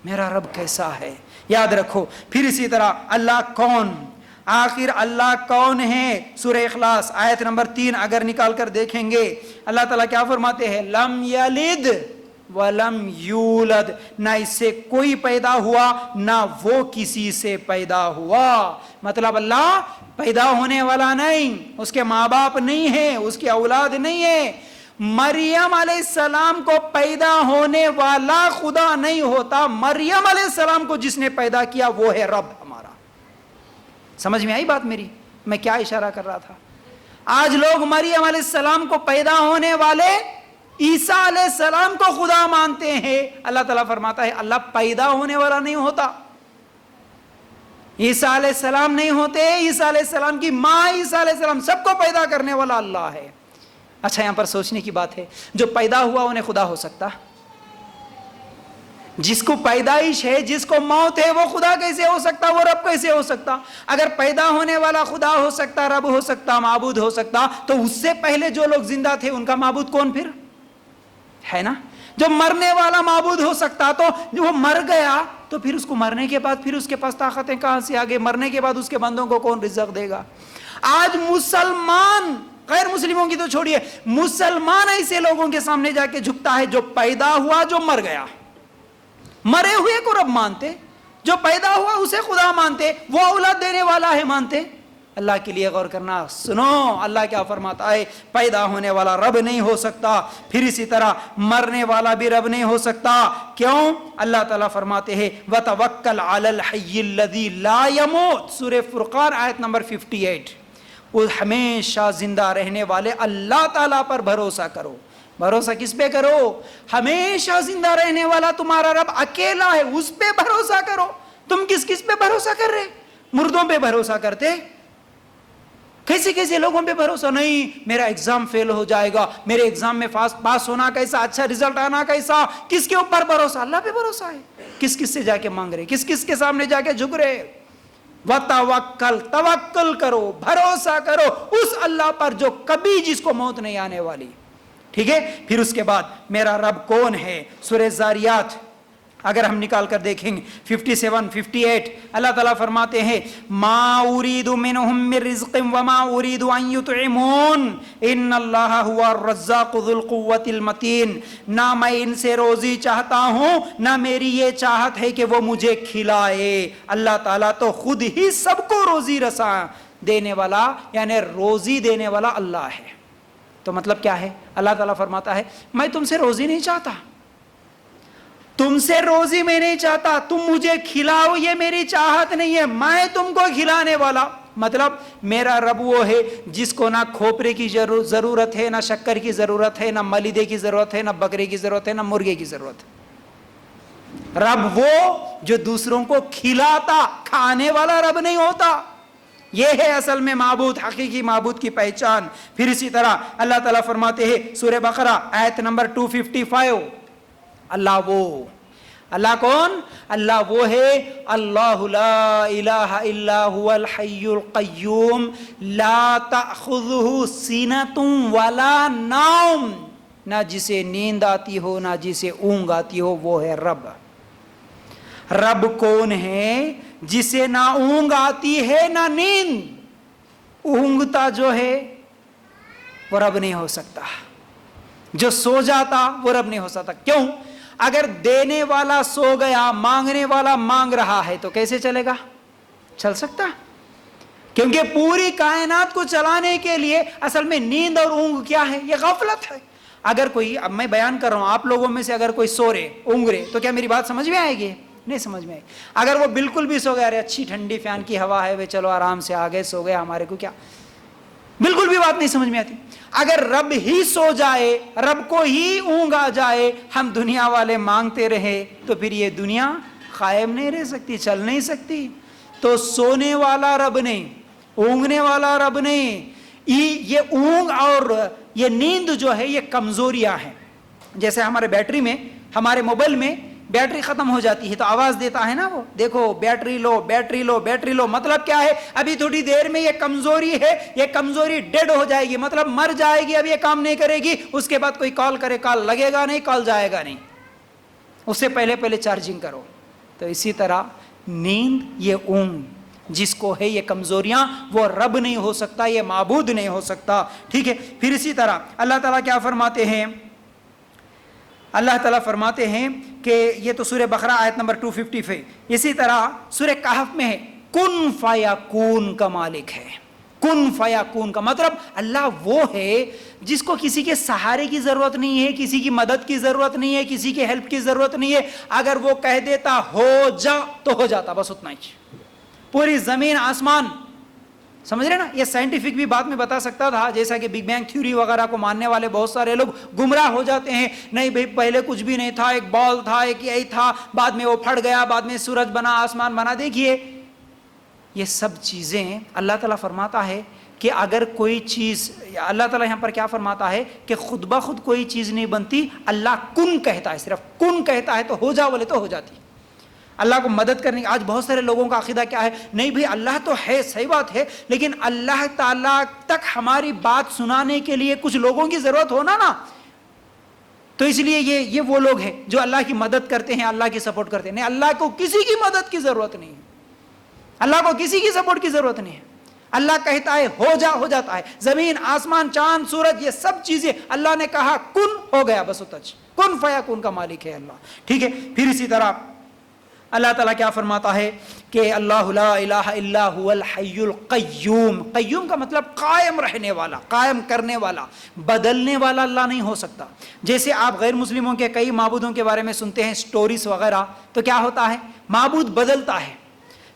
میرا رب کیسا ہے یاد رکھو۔ پھر اسی طرح اللہ کون، آخر اللہ کون ہے؟ سورہ اخلاص آیت نمبر 3 اگر نکال کر دیکھیں گے اللہ تعالیٰ کیا فرماتے ہیں؟ لم یلد ولم یولد، نہ اس سے کوئی پیدا ہوا نہ وہ کسی سے پیدا ہوا۔ مطلب اللہ پیدا ہونے والا نہیں، اس کے ماں باپ نہیں ہیں، اس کی اولاد نہیں ہے۔ مریم علیہ السلام کو پیدا ہونے والا خدا نہیں ہوتا، مریم علیہ السلام کو جس نے پیدا کیا وہ ہے رب ہمارا۔ سمجھ میں آئی بات میری؟ میں کیا اشارہ کر رہا تھا؟ آج لوگ مریم علیہ السلام کو پیدا ہونے والے عیسیٰ علیہ السلام کو خدا مانتے ہیں۔ اللہ تعالیٰ فرماتا ہے اللہ پیدا ہونے والا نہیں ہوتا، عیسیٰ علیہ السلام نہیں ہوتے، عیسیٰ علیہ السلام کی ماں عیسیٰ علیہ السلام، سب کو پیدا کرنے والا اللہ ہے۔ اچھا یہاں پر سوچنے کی بات ہے، جو پیدا ہوا انہیں خدا ہو سکتا؟ جس کو پیدائش ہے، جس کو موت ہے، وہ خدا کیسے ہو سکتا؟ وہ رب کیسے ہو سکتا؟ اگر پیدا ہونے والا خدا ہو سکتا، رب ہو سکتا، معبود ہو سکتا، تو اس سے پہلے جو لوگ زندہ تھے ان کا معبود کون پھر ہے نا؟ جو مرنے والا معبود ہو سکتا، تو جو وہ مر گیا تو پھر اس کو مرنے کے بعد پھر اس کے پاس طاقتیں کہاں سے آگے؟ مرنے کے بعد اس کے بندوں کو کون رزق دے گا؟ آج مسلمان، غیر مسلموں کی تو چھوڑیے، مسلمان ایسے لوگوں کے سامنے جا کے جھکتا ہے جو پیدا ہوا جو مر گیا۔ مرے ہوئے کو رب مانتے، جو پیدا ہوا اسے خدا مانتے، وہ اولاد دینے والا ہے مانتے۔ اللہ کے لیے غور کرنا۔ سنو اللہ کیا فرماتا ہے، پیدا ہونے والا رب نہیں ہو سکتا، پھر اسی طرح مرنے والا بھی رب نہیں ہو سکتا۔ کیوں؟ اللہ تعالیٰ فرماتے ہیں وَتَوَكَّلْ عَلَى الْحَيِّ الَّذِي لَا يَمُوتُ، سورہ فرقان آیت نمبر 58۔ وہ ہمیشہ زندہ رہنے والے اللہ تعالیٰ پر بھروسہ کرو۔ بھروسہ کس پہ کرو؟ ہمیشہ زندہ رہنے والا تمہارا رب اکیلا ہے، اس پہ بھروسہ کرو۔ تم کس کس پہ بھروسہ کر رہے؟ مردوں پہ بھروسہ کرتے؟ کیسے کیسے لوگوں پہ بھروسہ؟ نہیں میرا ایگزام فیل ہو جائے گا، میرے ایگزام میں پاس ہونا کیسا، اچھا رزلٹ آنا کیسا؟ کس کے اوپر بھروسہ؟ اللہ پہ بھروسہ ہے۔ کس کس سے جا کے مانگ رہے؟ کس کس کے سامنے جا کے جھک رہے؟ وَتَوَكَّلْ، توکل کرو، بھروسہ کرو اس اللہ پر جو کبھی جس کو موت نہیں آنے والی۔ ٹھیک ہے؟ پھر اس کے بعد میرا رب کون ہے؟ سورہ زاریات اگر ہم نکال کر دیکھیں گے 57 58 اللہ تعالیٰ فرماتے ہیں ما اريد منهم من رزق وما اريد ان يطعمون ان اللہ هو الرزاق ذو القوة المتین، نہ میں ان سے روزی چاہتا ہوں نہ میری یہ چاہت ہے کہ وہ مجھے کھلائے۔ اللہ تعالیٰ تو خود ہی سب کو روزی رساں دینے والا، یعنی روزی دینے والا اللہ ہے۔ تو مطلب کیا ہے؟ اللہ تعالیٰ فرماتا ہے میں تم سے روزی نہیں چاہتا، تم سے روزی میں نہیں چاہتا، تم مجھے کھلاؤ یہ میری چاہت نہیں ہے، میں تم کو کھلانے والا۔ مطلب میرا رب وہ ہے جس کو نہ کھوپرے کی ضرورت ہے، نہ شکر کی ضرورت ہے، نہ ملیدے کی ضرورت ہے، نہ بکرے کی ضرورت ہے، نہ مرغے کی ضرورت ہے۔ رب وہ جو دوسروں کو کھلاتا، کھانے والا رب نہیں ہوتا۔ یہ ہے اصل میں معبود، حقیقی معبود کی پہچان۔ پھر اسی طرح اللہ تعالیٰ فرماتے ہیں سورہ بقرہ آیت نمبر 255 اللہ وہ، اللہ کون؟ اللہ وہ ہے اللہ لا الہ الا هو الحی القیوم لا تأخذہ سینۃ ولا نوم، نہ جسے نیند آتی ہو نہ جسے اونگ آتی ہو، وہ ہے رب۔ رب کون ہے؟ جسے نہ اونگ آتی ہے نہ نیند۔ اونگتا جو ہے وہ رب نہیں ہو سکتا، جو سو جاتا وہ رب نہیں ہو سکتا۔ کیوں؟ اگر دینے والا سو گیا، مانگنے والا مانگ رہا ہے تو کیسے چلے گا؟ چل سکتا؟ کیونکہ پوری کائنات کو چلانے کے لیے اصل میں نیند اور اونگ کیا ہے؟ یہ غفلت ہے۔ اگر کوئی، اب میں بیان کر رہا ہوں، آپ لوگوں میں سے اگر کوئی سو رہے، اونگ رہے، تو کیا میری بات سمجھ میں آئے گی؟ نہیں سمجھ میں آئی. اگر وہ بالکل بھی سو گئے, ارے اچھی ٹھنڈی فین کی ہوا ہے, چلو آرام سے آ گئے, سو گئے, ہمارے کو کیا, بالکل بھی بات نہیں سمجھ میں آتی. اگر رب ہی سو جائے, رب کو ہی اونگ آ جائے, ہم دنیا والے مانگتے رہے, تو پھر یہ دنیا قائم نہیں رہ سکتی, چل نہیں سکتی. تو سونے والا رب نہیں, اونگنے والا رب نہیں. یہ اونگ اور یہ نیند جو ہے یہ کمزوریاں ہیں. جیسے ہمارے بیٹری میں, ہمارے موبائل میں بیٹری ختم ہو جاتی ہے تو آواز دیتا ہے نا, وہ دیکھو بیٹری لو, بیٹری لو, بیٹری لو. مطلب کیا ہے, ابھی تھوڑی دیر میں یہ کمزوری ہے, یہ کمزوری ڈیڈ ہو جائے گی, مطلب مر جائے گی, اب یہ کام نہیں کرے گی. اس کے بعد کوئی کال کرے, کال لگے گا نہیں, کال جائے گا نہیں. اس سے پہلے چارجنگ کرو. تو اسی طرح نیند, یہ اونگ جس کو ہے, یہ کمزوریاں, وہ رب نہیں ہو سکتا, یہ معبود نہیں ہو سکتا. ٹھیک ہے. پھر اسی طرح اللہ تعالیٰ کیا فرماتے ہیں, اللہ تعالیٰ فرماتے ہیں کہ یہ تو سورہ بقرہ آیت نمبر 255. اسی طرح سورہ کہف میں ہے, کن فیکون کا مالک ہے. کن فیکون کا مطلب اللہ وہ ہے جس کو کسی کے سہارے کی ضرورت نہیں ہے, کسی کی مدد کی ضرورت نہیں ہے, کسی کے ہیلپ کی ضرورت نہیں ہے. اگر وہ کہہ دیتا ہو جا تو ہو جاتا, بس اتنا ہی. پوری زمین آسمان, سمجھ رہے نا. یہ سائنٹیفک بھی بات میں بتا سکتا تھا, جیسا کہ بگ بینگ تھیوری وغیرہ کو ماننے والے بہت سارے لوگ گمراہ ہو جاتے ہیں. نہیں بھائی پہلے کچھ بھی نہیں تھا, ایک بال تھا, ایک یہی تھا, بعد میں وہ پھٹ گیا, بعد میں سورج بنا, آسمان بنا. دیکھیے یہ سب چیزیں اللہ تعالیٰ فرماتا ہے کہ اگر کوئی چیز, اللہ تعالیٰ یہاں پر کیا فرماتا ہے کہ خود بخود کوئی چیز نہیں بنتی, اللہ کن کہتا ہے, صرف کن کہتا ہے تو ہو جا بولے تو ہو جاتی. اللہ کو مدد کرنے. آج بہت سارے لوگوں کا عقیدہ کیا ہے, نہیں بھائی اللہ تو ہے, صحیح بات ہے, لیکن اللہ تعالیٰ تک ہماری بات سنانے کے لیے کچھ لوگوں کی ضرورت ہونا نا, تو اس لیے یہ وہ لوگ ہیں جو اللہ کی مدد کرتے ہیں, اللہ کی سپورٹ کرتے ہیں. نہیں, اللہ کو کسی کی مدد کی ضرورت نہیں ہے, اللہ کو کسی کی سپورٹ کی ضرورت نہیں ہے. اللہ کہتا ہے ہو جا, ہو جاتا ہے. زمین, آسمان, چاند, سورج, یہ سب چیزیں اللہ نے کہا کن, ہو گیا, بس اتنا. کن فیکون کا مالک ہے اللہ. ٹھیک ہے. پھر اسی طرح اللہ تعالیٰ کیا فرماتا ہے کہ اللہ لا الہ الا هو الحی القیوم. قیوم کا مطلب قائم رہنے والا, قائم کرنے والا, بدلنے والا اللہ نہیں ہو سکتا. جیسے آپ غیر مسلموں کے کئی معبودوں کے بارے میں سنتے ہیں, سٹوریز وغیرہ, تو کیا ہوتا ہے, معبود بدلتا ہے.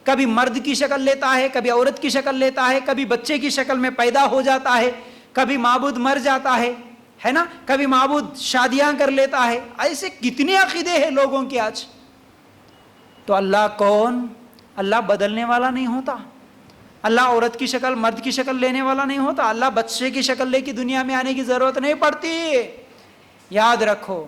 کبھی مرد کی شکل لیتا ہے, کبھی عورت کی شکل لیتا ہے, کبھی بچے کی شکل میں پیدا ہو جاتا ہے, کبھی معبود مر جاتا ہے نا, کبھی معبود شادیاں کر لیتا ہے. ایسے کتنے عقیدے ہیں لوگوں کے آج. تو اللہ کون, اللہ بدلنے والا نہیں ہوتا. اللہ عورت کی شکل, مرد کی شکل لینے والا نہیں ہوتا. اللہ بچے کی شکل لے کے دنیا میں آنے کی ضرورت نہیں پڑتی. یاد رکھو,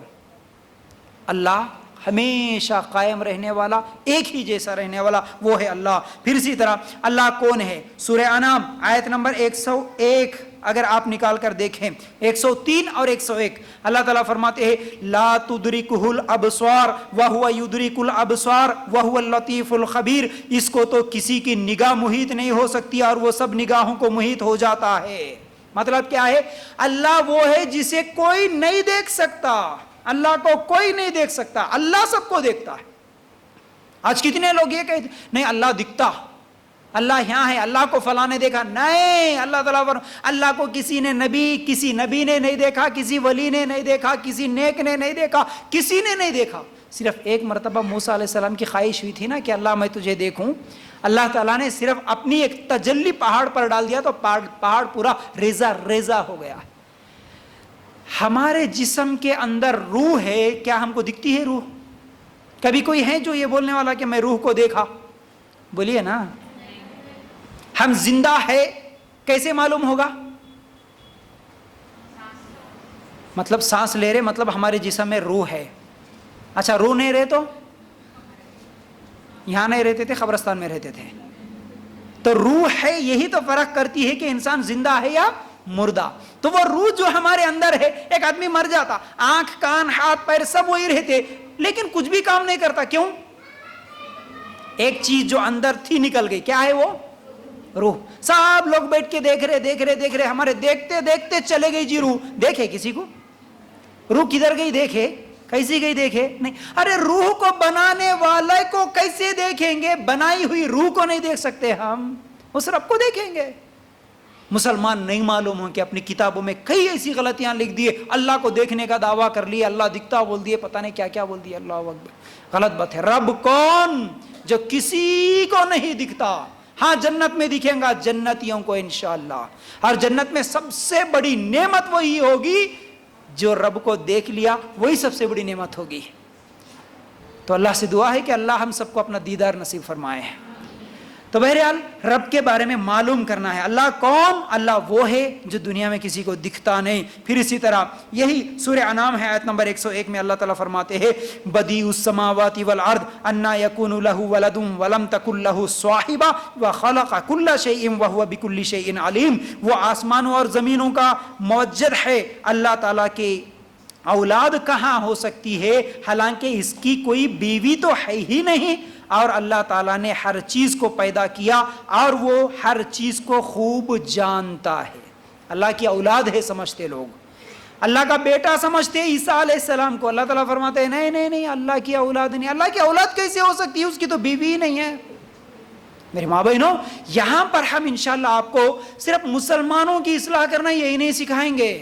اللہ ہمیشہ قائم رہنے والا, ایک ہی جیسا رہنے والا, وہ ہے اللہ. پھر اسی طرح اللہ کون ہے, سورہ انعام آیت نمبر 101 اگر آپ نکال کر دیکھیں, 103 اور 101, اللہ تعالیٰ فرماتے ہیں لا تدرکہ الابصار وہو یدرک الابصار وہو اللطیف الخبیر. اس کو تو کسی کی نگاہ محیط نہیں ہو سکتی اور وہ سب نگاہوں کو محیط ہو جاتا ہے. مطلب کیا ہے, اللہ وہ ہے جسے کوئی نہیں دیکھ سکتا, اللہ کو کوئی نہیں دیکھ سکتا, اللہ سب کو دیکھتا ہے. آج کتنے لوگ یہ کہتے نہیں اللہ دکھتا, اللہ یہاں ہے, اللہ کو فلاں نے دیکھا. نہیں, اللہ تعالیٰ اللہ کو کسی نبی نے نہیں دیکھا, کسی ولی نے نہیں دیکھا, کسی نیک نے نہیں دیکھا, کسی نے نہیں دیکھا. صرف ایک مرتبہ موسیٰ علیہ السلام کی خواہش ہوئی تھی نا کہ اللہ میں تجھے دیکھوں. اللہ تعالیٰ نے صرف اپنی ایک تجلی پہاڑ پر ڈال دیا تو پہاڑ پورا ریزہ ریزہ ہو گیا. ہمارے جسم کے اندر روح ہے, کیا ہم کو دکھتی ہے روح؟ کبھی کوئی ہے جو یہ بولنے والا کہ میں روح کو دیکھا؟ بولیے نا. ہم زندہ ہے کیسے معلوم ہوگا؟ مطلب سانس لے رہے, مطلب ہمارے جسم میں روح ہے. اچھا روح نہیں رہے تو یہاں نہیں رہتے تھے, قبرستان میں رہتے تھے. تو روح ہے, یہی تو فرق کرتی ہے کہ انسان زندہ ہے یا مردہ. تو وہ روح جو ہمارے اندر ہے, ایک آدمی مر جاتا, آنکھ, کان, ہاتھ, پیر سب وہی رہتے, لیکن کچھ بھی کام نہیں کرتا. کیوں؟ ایک چیز جو اندر تھی نکل گئی. کیا ہے وہ؟ روح. سب لوگ بیٹھ کے دیکھ رہے, ہمارے دیکھتے دیکھتے چلے گئی جی روح. دیکھے کسی کو روح کدھر گئی؟ دیکھے کیسی گئی؟ دیکھے نہیں. ارے روح کو بنانے والے کو کیسے دیکھیں گے؟ بنائی ہوئی روح کو نہیں دیکھ سکتے ہم, اس رب کو دیکھیں گے. مسلمان نہیں معلوم ہو کہ اپنی کتابوں میں کئی ایسی غلطیاں لکھ دیے, اللہ کو دیکھنے کا دعویٰ کر لیا, اللہ دکھتا بول دیے, پتہ نہیں کیا کیا بول دیا. اللہ اکبر, غلط بات ہے. رب کون؟ جو کسی کو نہیں دکھتا. ہاں جنت میں دکھیں گا جنتیوں کو انشاءاللہ, اور جنت میں سب سے بڑی نعمت وہی ہوگی جو رب کو دیکھ لیا, وہی سب سے بڑی نعمت ہوگی. تو اللہ سے دعا ہے کہ اللہ ہم سب کو اپنا دیدار نصیب فرمائے. تو بہرحال رب کے بارے میں معلوم کرنا ہے. اللہ کون؟ اللہ وہ ہے جو دنیا میں کسی کو دکھتا نہیں. پھر اسی طرح یہی سورہ انعام ہے, آیت نمبر 101 میں اللہ تعالیٰ فرماتے ہیں بدیع السماوات والارض انا یکون له ولد ولم تکن له صاحبہ وخلق کل شیء وهو بکل شیء علیم. وہ آسمانوں اور زمینوں کا موجد ہے. اللہ تعالیٰ کے اولاد کہاں ہو سکتی ہے, حالانکہ اس کی کوئی بیوی تو ہے ہی نہیں, اور اللہ تعالیٰ نے ہر چیز کو پیدا کیا اور وہ ہر چیز کو خوب جانتا ہے. اللہ کی اولاد ہے سمجھتے لوگ, اللہ کا بیٹا سمجھتے عیسیٰ علیہ السلام کو. اللہ تعالیٰ فرماتے ہیں نہیں نہیں نہیں, اللہ کی اولاد نہیں. اللہ کی اولاد کیسے ہو سکتی ہے, اس کی تو بیوی ہی نہیں ہے. میرے ماں بہنوں, یہاں پر ہم انشاءاللہ آپ کو صرف مسلمانوں کی اصلاح کرنا یہی نہیں سکھائیں گے.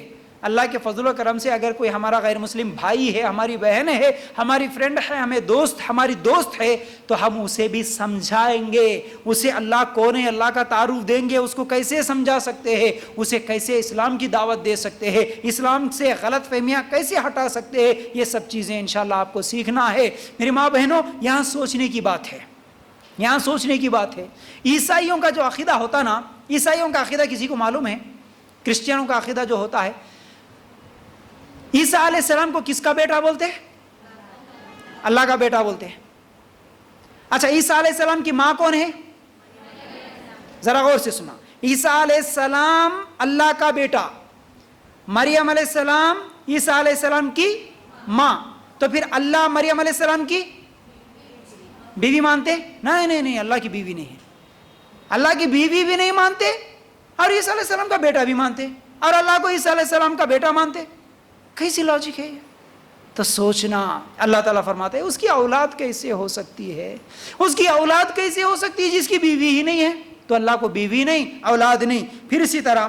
اللہ کے فضل و کرم سے اگر کوئی ہمارا غیر مسلم بھائی ہے, ہماری بہن ہے, ہماری فرینڈ ہے, ہمیں دوست, ہماری دوست ہے, تو ہم اسے بھی سمجھائیں گے, اسے اللہ کون ہے اللہ کا تعارف دیں گے, اس کو کیسے سمجھا سکتے ہیں, اسے کیسے اسلام کی دعوت دے سکتے ہیں, اسلام سے غلط فہمیاں کیسے ہٹا سکتے ہیں. یہ سب چیزیں انشاءاللہ آپ کو سیکھنا ہے. میری ماں بہنوں, یہاں سوچنے کی بات ہے, یہاں سوچنے کی بات ہے. عیسائیوں کا جو عقیدہ ہوتا نا, عیسائیوں کا عقیدہ کسی کو معلوم ہے؟ کرسچنوں کا عقیدہ جو ہوتا ہے, عیسیٰ علیہ السلام کو کس کا بیٹا بولتے ہیں؟ اللہ کا بیٹا بولتے ہیں. اچھا, عیسیٰ علیہ السلام کی ماں کون ہے؟ ذرا غور سے سنا. عیسیٰ علیہ السلام اللہ کا بیٹا, مریم علیہ السلام عیسیٰ علیہ السلام کی ماں, تو پھر اللہ مریم علیہ السلام کی بیوی مانتے؟ نہیں نہیں نہیں, اللہ کی بیوی نہیں ہے. اللہ کی بیوی بھی نہیں مانتے, اور عیسیٰ علیہ السلام کا بیٹا بھی مانتے, اور اللہ کو عیسیٰ علیہ السلام کا بیٹا مانتے. کیسی لاجک ہے؟ تو سوچنا. اللہ تعالیٰ فرماتے ہیں اس کی اولاد کیسے ہو سکتی ہے, اس کی اولاد کیسے ہو سکتی ہے جس کی بیوی ہی نہیں ہے. تو اللہ کو بیوی نہیں, اولاد نہیں. پھر اسی طرح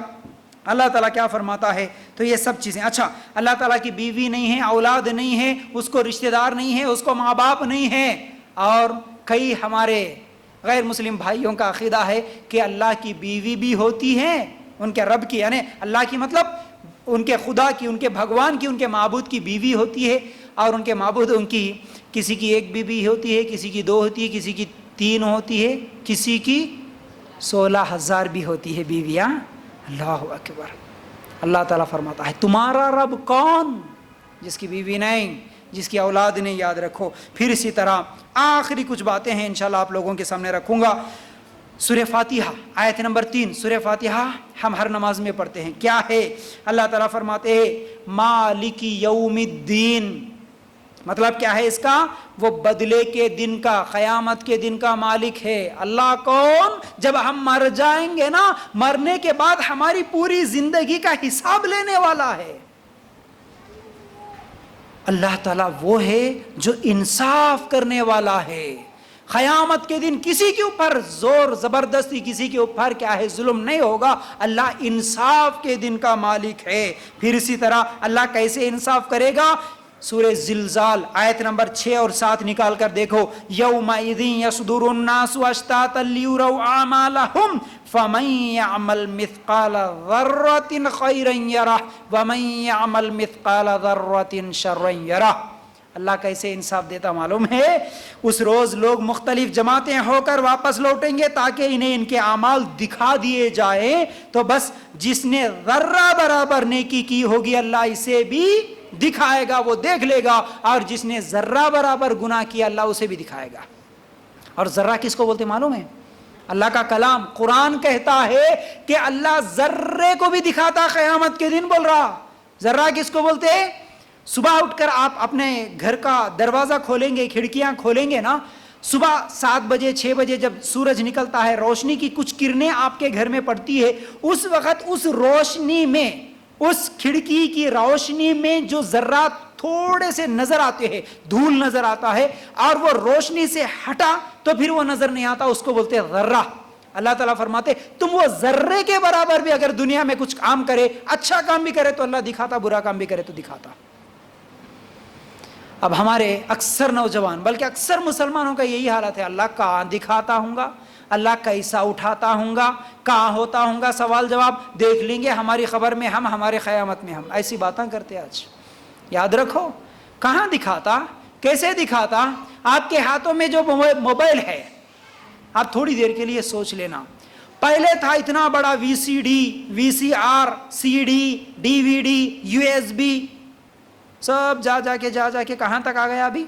اللہ تعالیٰ کیا فرماتا ہے, تو یہ سب چیزیں. اچھا, اللہ تعالیٰ کی بیوی نہیں ہے, اولاد نہیں ہے, اس کو رشتہ دار نہیں ہے, اس کو ماں باپ نہیں ہے. اور کئی ہمارے غیر مسلم بھائیوں کا عقیدہ ہے کہ اللہ کی بیوی بھی ہوتی ہے, ان کے رب کی, یعنی اللہ کی مطلب ان کے خدا کی, ان کے بھگوان کی, ان کے معبود کی بیوی ہوتی ہے, اور ان کے معبود ان کی کسی کی ایک بیوی ہوتی ہے, کسی کی 2 ہوتی ہے, کسی کی 3 ہوتی ہے, کسی کی 16,000 بھی ہوتی ہے بیویاں. اللہ اکبر. اللہ تعالیٰ فرماتا ہے تمہارا رب کون؟ جس کی بیوی نہیں, جس کی اولاد نہیں. یاد رکھو. پھر اسی طرح آخری کچھ باتیں ہیں انشاءاللہ آپ لوگوں کے سامنے رکھوں گا. سورہ فاتحہ آیت نمبر 3. سورہ فاتحہ ہم ہر نماز میں پڑھتے ہیں. کیا ہے؟ اللہ تعالیٰ فرماتے ہیں مالک یوم الدین. مطلب کیا ہے اس کا؟ وہ بدلے کے دن کا, قیامت کے دن کا مالک ہے. اللہ کون؟ جب ہم مر جائیں گے نا, مرنے کے بعد ہماری پوری زندگی کا حساب لینے والا ہے. اللہ تعالیٰ وہ ہے جو انصاف کرنے والا ہے. قیامت کے دن کسی کے اوپر زور زبردستی, کسی کے اوپر کیا ہے ظلم نہیں ہوگا. اللہ انصاف کے دن کا مالک ہے. پھر اسی طرح اللہ کیسے انصاف کرے گا؟ سورہ زلزال آیت نمبر 6 اور 7 نکال کر دیکھو. یومئذ یصدر الناس اشتاتا لیروا اعمالهم فمن يعمل مثقال ذرة خيرا يره ومن يعمل مثقال ذرة شرا يره. اللہ کیسے انصاف دیتا معلوم ہے؟ اس روز لوگ مختلف جماعتیں ہو کر واپس لوٹیں گے تاکہ انہیں ان کے اعمال دکھا دیے جائیں. تو بس جس نے ذرہ برابر نیکی کی ہوگی اللہ اسے بھی دکھائے گا, وہ دیکھ لے گا. اور جس نے ذرہ برابر گناہ کیا اللہ اسے بھی دکھائے گا. اور ذرہ کس کو بولتے معلوم ہے؟ اللہ کا کلام قرآن کہتا ہے کہ اللہ ذرے کو بھی دکھاتا قیامت کے دن. بول رہا ذرہ کس کو بولتے ہیں؟ صبح اٹھ کر آپ اپنے گھر کا دروازہ کھولیں گے, کھڑکیاں کھولیں گے نا, صبح 7 بجے 6 بجے جب سورج نکلتا ہے, روشنی کی کچھ کرنیں آپ کے گھر میں پڑتی ہے. اس وقت اس روشنی میں, اس کھڑکی کی روشنی میں جو ذرات تھوڑے سے نظر آتے ہیں, دھول نظر آتا ہے, اور وہ روشنی سے ہٹا تو پھر وہ نظر نہیں آتا, اس کو بولتے ہیں ذرہ. اللہ تعالیٰ فرماتے تم وہ ذرے کے برابر بھی اگر دنیا میں کچھ کام کرے, اچھا کام بھی کرے تو اللہ دکھاتا, برا کام بھی کرے تو دکھاتا. اب ہمارے اکثر نوجوان بلکہ اکثر مسلمانوں کا یہی حالت ہے, اللہ کہاں دکھاتا ہوں گا, اللہ کیسا اٹھاتا ہوں گا, کہاں ہوتا ہوں گا, سوال جواب دیکھ لیں گے, ہماری خبر میں ہم, ہمارے قیامت میں ہم. ایسی باتیں کرتے آج. یاد رکھو کہاں دکھاتا, کیسے دکھاتا. آپ کے ہاتھوں میں جو موبائل ہے, آپ تھوڑی دیر کے لیے سوچ لینا, پہلے تھا اتنا بڑا V C D, V C R, C D, D V D, U S B, سب جا کے کہاں تک آ گیا ابھی,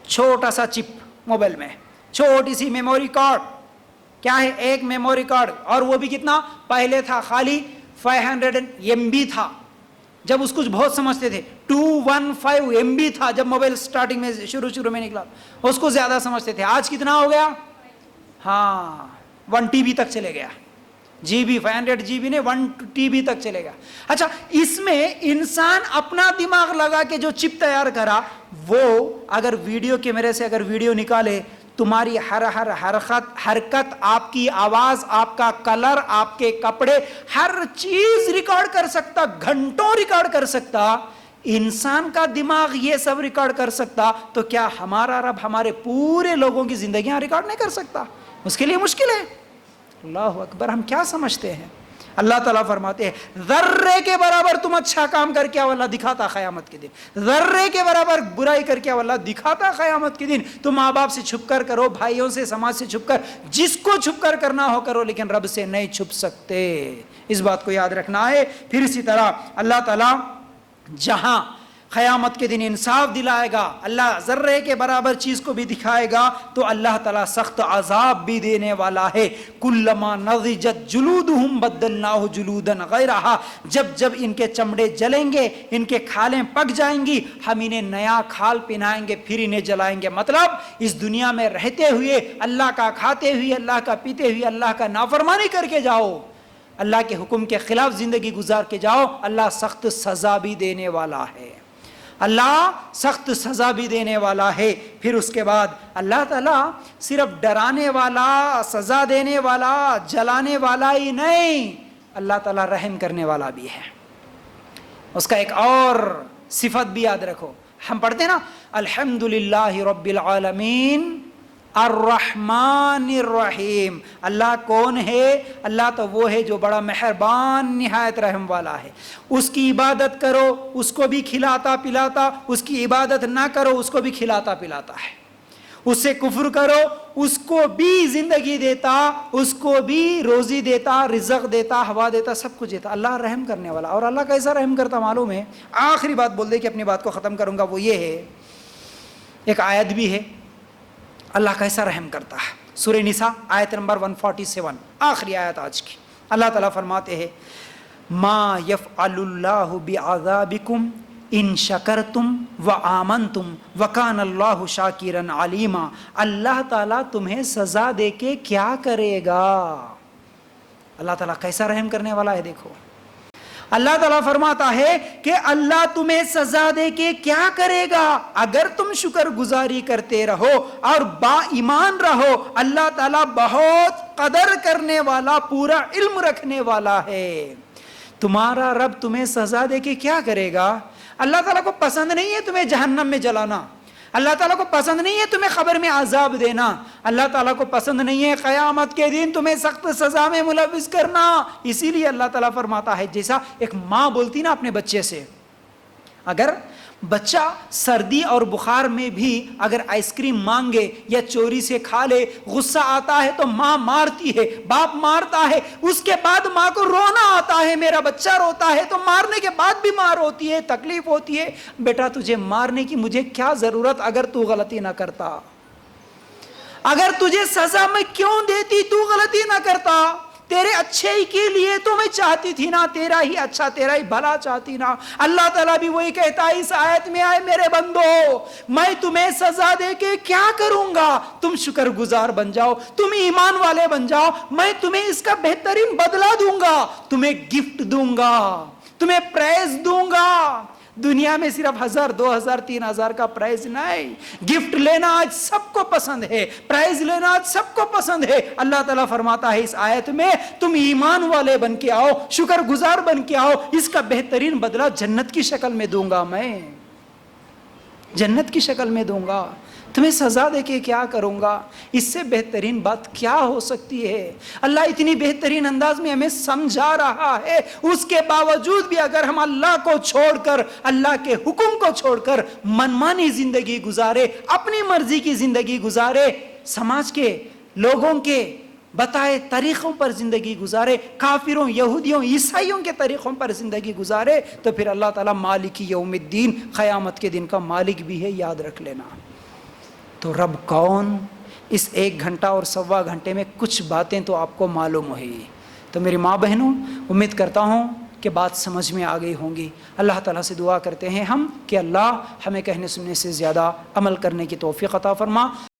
چھوٹا سا چپ موبائل میں, چھوٹی سی میموری کارڈ. کیا ہے, ایک میموری کارڈ, اور وہ بھی کتنا, پہلے تھا خالی 500 MB تھا, جب اس کو بہت سمجھتے تھے. 215 MB تھا جب موبائل سٹارٹنگ میں شروع میں نکلا, اس کو زیادہ سمجھتے تھے. آج کتنا ہو گیا, ہاں 1 TB تک چلے گیا. جی بی 500 GB نے 1 TB تک چلے گا. اچھا, اس میں انسان اپنا دماغ لگا کے جو چپ تیار کرا, وہ اگر ویڈیو کیمرے سے اگر ویڈیو نکالے, تمہاری ہر حرکت, آپ کی آواز, آپ کا کلر, آپ کے کپڑے, ہر چیز ریکارڈ کر سکتا, گھنٹوں ریکارڈ کر سکتا. انسان کا دماغ یہ سب ریکارڈ کر سکتا, تو کیا ہمارا رب ہمارے پورے لوگوں کی زندگیاں ریکارڈ نہیں کر سکتا؟ اس کے لیے مشکل ہے. اللہ اکبر, ہم کیا سمجھتے ہیں. اللہ تعالیٰ فرماتے ہیں ذرے کے برابر تم اچھا کام کر کے اللہ دکھاتا قیامت کے دن, ذرے کے برابر برائی کر کے اللہ دکھاتا قیامت کے دن. تم ماں باپ سے چھپ کر کرو, بھائیوں سے, سماج سے چھپ کر, جس کو چھپ کر کرنا ہو کرو, لیکن رب سے نہیں چھپ سکتے. اس بات کو یاد رکھنا ہے. پھر اسی طرح اللہ تعالیٰ جہاں قیامت کے دن انصاف دلائے گا, اللہ ذرے کے برابر چیز کو بھی دکھائے گا, تو اللہ تعالیٰ سخت عذاب بھی دینے والا ہے. کلما نضجت جلودہم بدلناہ جلودا غیرہا, جب ان کے چمڑے جلیں گے, ان کے کھالیں پک جائیں گی, ہم انہیں نیا کھال پہنائیں گے, پھر انہیں جلائیں گے. مطلب اس دنیا میں رہتے ہوئے اللہ کا کھاتے ہوئے, اللہ کا پیتے ہوئے, اللہ کا نافرمانی کر کے جاؤ, اللہ کے حکم کے خلاف زندگی گزار کے جاؤ, اللہ سخت سزا بھی دینے والا ہے. اللہ سخت سزا بھی دینے والا ہے. پھر اس کے بعد اللہ تعالیٰ صرف ڈرانے والا, سزا دینے والا, جلانے والا ہی نہیں, اللہ تعالیٰ رحم کرنے والا بھی ہے. اس کا ایک اور صفت بھی یاد رکھو. ہم پڑھتے ہیں نا الحمدللہ رب العالمین الرحمن الرحیم. اللہ کون ہے؟ اللہ تو وہ ہے جو بڑا مہربان نہایت رحم والا ہے. اس کی عبادت کرو, اس کو بھی کھلاتا پلاتا, اس کی عبادت نہ کرو, اس کو بھی کھلاتا پلاتا ہے. اس سے کفر کرو, اس کو بھی زندگی دیتا, اس کو بھی روزی دیتا, رزق دیتا, ہوا دیتا, سب کچھ دیتا. اللہ رحم کرنے والا. اور اللہ کیسا رحم کرتا معلوم ہے؟ آخری بات بول دے کہ اپنی بات کو ختم کروں گا, وہ یہ ہے, ایک آیت بھی ہے اللہ کیسا رحم کرتا ہے. سورہ نساء آیت نمبر 147, آخری آیت آج کی. اللہ تعالیٰ فرماتے ہیں ما یفعل اللہ بعذابکم ان شکرتم وآمنتم وکان اللہ شاکرا علیما. اللہ تعالیٰ تمہیں سزا دے کے کیا کرے گا؟ اللہ تعالیٰ کیسا رحم کرنے والا ہے. دیکھو اللہ تعالیٰ فرماتا ہے کہ اللہ تمہیں سزا دے کے کیا کرے گا اگر تم شکر گزاری کرتے رہو اور با ایمان رہو. اللہ تعالیٰ بہت قدر کرنے والا, پورا علم رکھنے والا ہے. تمہارا رب تمہیں سزا دے کے کیا کرے گا؟ اللہ تعالیٰ کو پسند نہیں ہے تمہیں جہنم میں جلانا, اللہ تعالیٰ کو پسند نہیں ہے تمہیں قبر میں عذاب دینا, اللہ تعالیٰ کو پسند نہیں ہے قیامت کے دن تمہیں سخت سزا میں ملوث کرنا. اسی لیے اللہ تعالیٰ فرماتا ہے, جیسا ایک ماں بولتی نا اپنے بچے سے, اگر بچہ سردی اور بخار میں بھی اگر آئس کریم مانگے یا چوری سے کھا لے, غصہ آتا ہے تو ماں مارتی ہے, باپ مارتا ہے, اس کے بعد ماں کو رونا آتا ہے, میرا بچہ روتا ہے, تو مارنے کے بعد بھی مار ہوتی ہے, تکلیف ہوتی ہے. بیٹا تجھے مارنے کی مجھے کیا ضرورت اگر تو غلطی نہ کرتا, اگر تجھے سزا میں کیوں دیتی, تو غلطی نہ کرتا, تیرے اچھے ہی کے لیے تو میں چاہتی تھی نا, تیرا ہی اچھا, تیرا ہی بھلا چاہتی نا. اللہ تعالیٰ بھی وہی کہتا ہے اس آیت میں, آئے میرے بندو میں تمہیں سزا دے کے کیا کروں گا, تم شکر گزار بن جاؤ, تم ایمان والے بن جاؤ, میں تمہیں اس کا بہترین بدلہ دوں گا, تمہیں گفٹ دوں گا, تمہیں پرائز دوں گا. دنیا میں صرف 1000 2000 3000 کا پرائز نہیں. گفٹ لینا آج سب کو پسند ہے, پرائز لینا آج سب کو پسند ہے. اللہ تعالیٰ فرماتا ہے اس آیت میں تم ایمان والے بن کے آؤ, شکر گزار بن کے آؤ, اس کا بہترین بدلہ جنت کی شکل میں دوں گا, میں جنت کی شکل میں دوں گا. تمہیں سزا دے کے کیا کروں گا؟ اس سے بہترین بات کیا ہو سکتی ہے؟ اللہ اتنی بہترین انداز میں ہمیں سمجھا رہا ہے, اس کے باوجود بھی اگر ہم اللہ کو چھوڑ کر, اللہ کے حکم کو چھوڑ کر منمانی زندگی گزارے, اپنی مرضی کی زندگی گزارے, سماج کے لوگوں کے بتائے طریقوں پر زندگی گزارے, کافروں, یہودیوں, عیسائیوں کے طریقوں پر زندگی گزارے, تو پھر اللہ تعالیٰ مالک یوم الدین, قیامت کے دن کا مالک بھی ہے, یاد رکھ لینا. تو رب کون, اس 1 گھنٹہ اور 1.25 گھنٹے میں کچھ باتیں تو آپ کو معلوم ہوئی. تو میری ماں بہنوں, امید کرتا ہوں کہ بات سمجھ میں آ گئی ہوں گی. اللہ تعالیٰ سے دعا کرتے ہیں ہم کہ اللہ ہمیں کہنے سننے سے زیادہ عمل کرنے کی توفیق عطا فرما.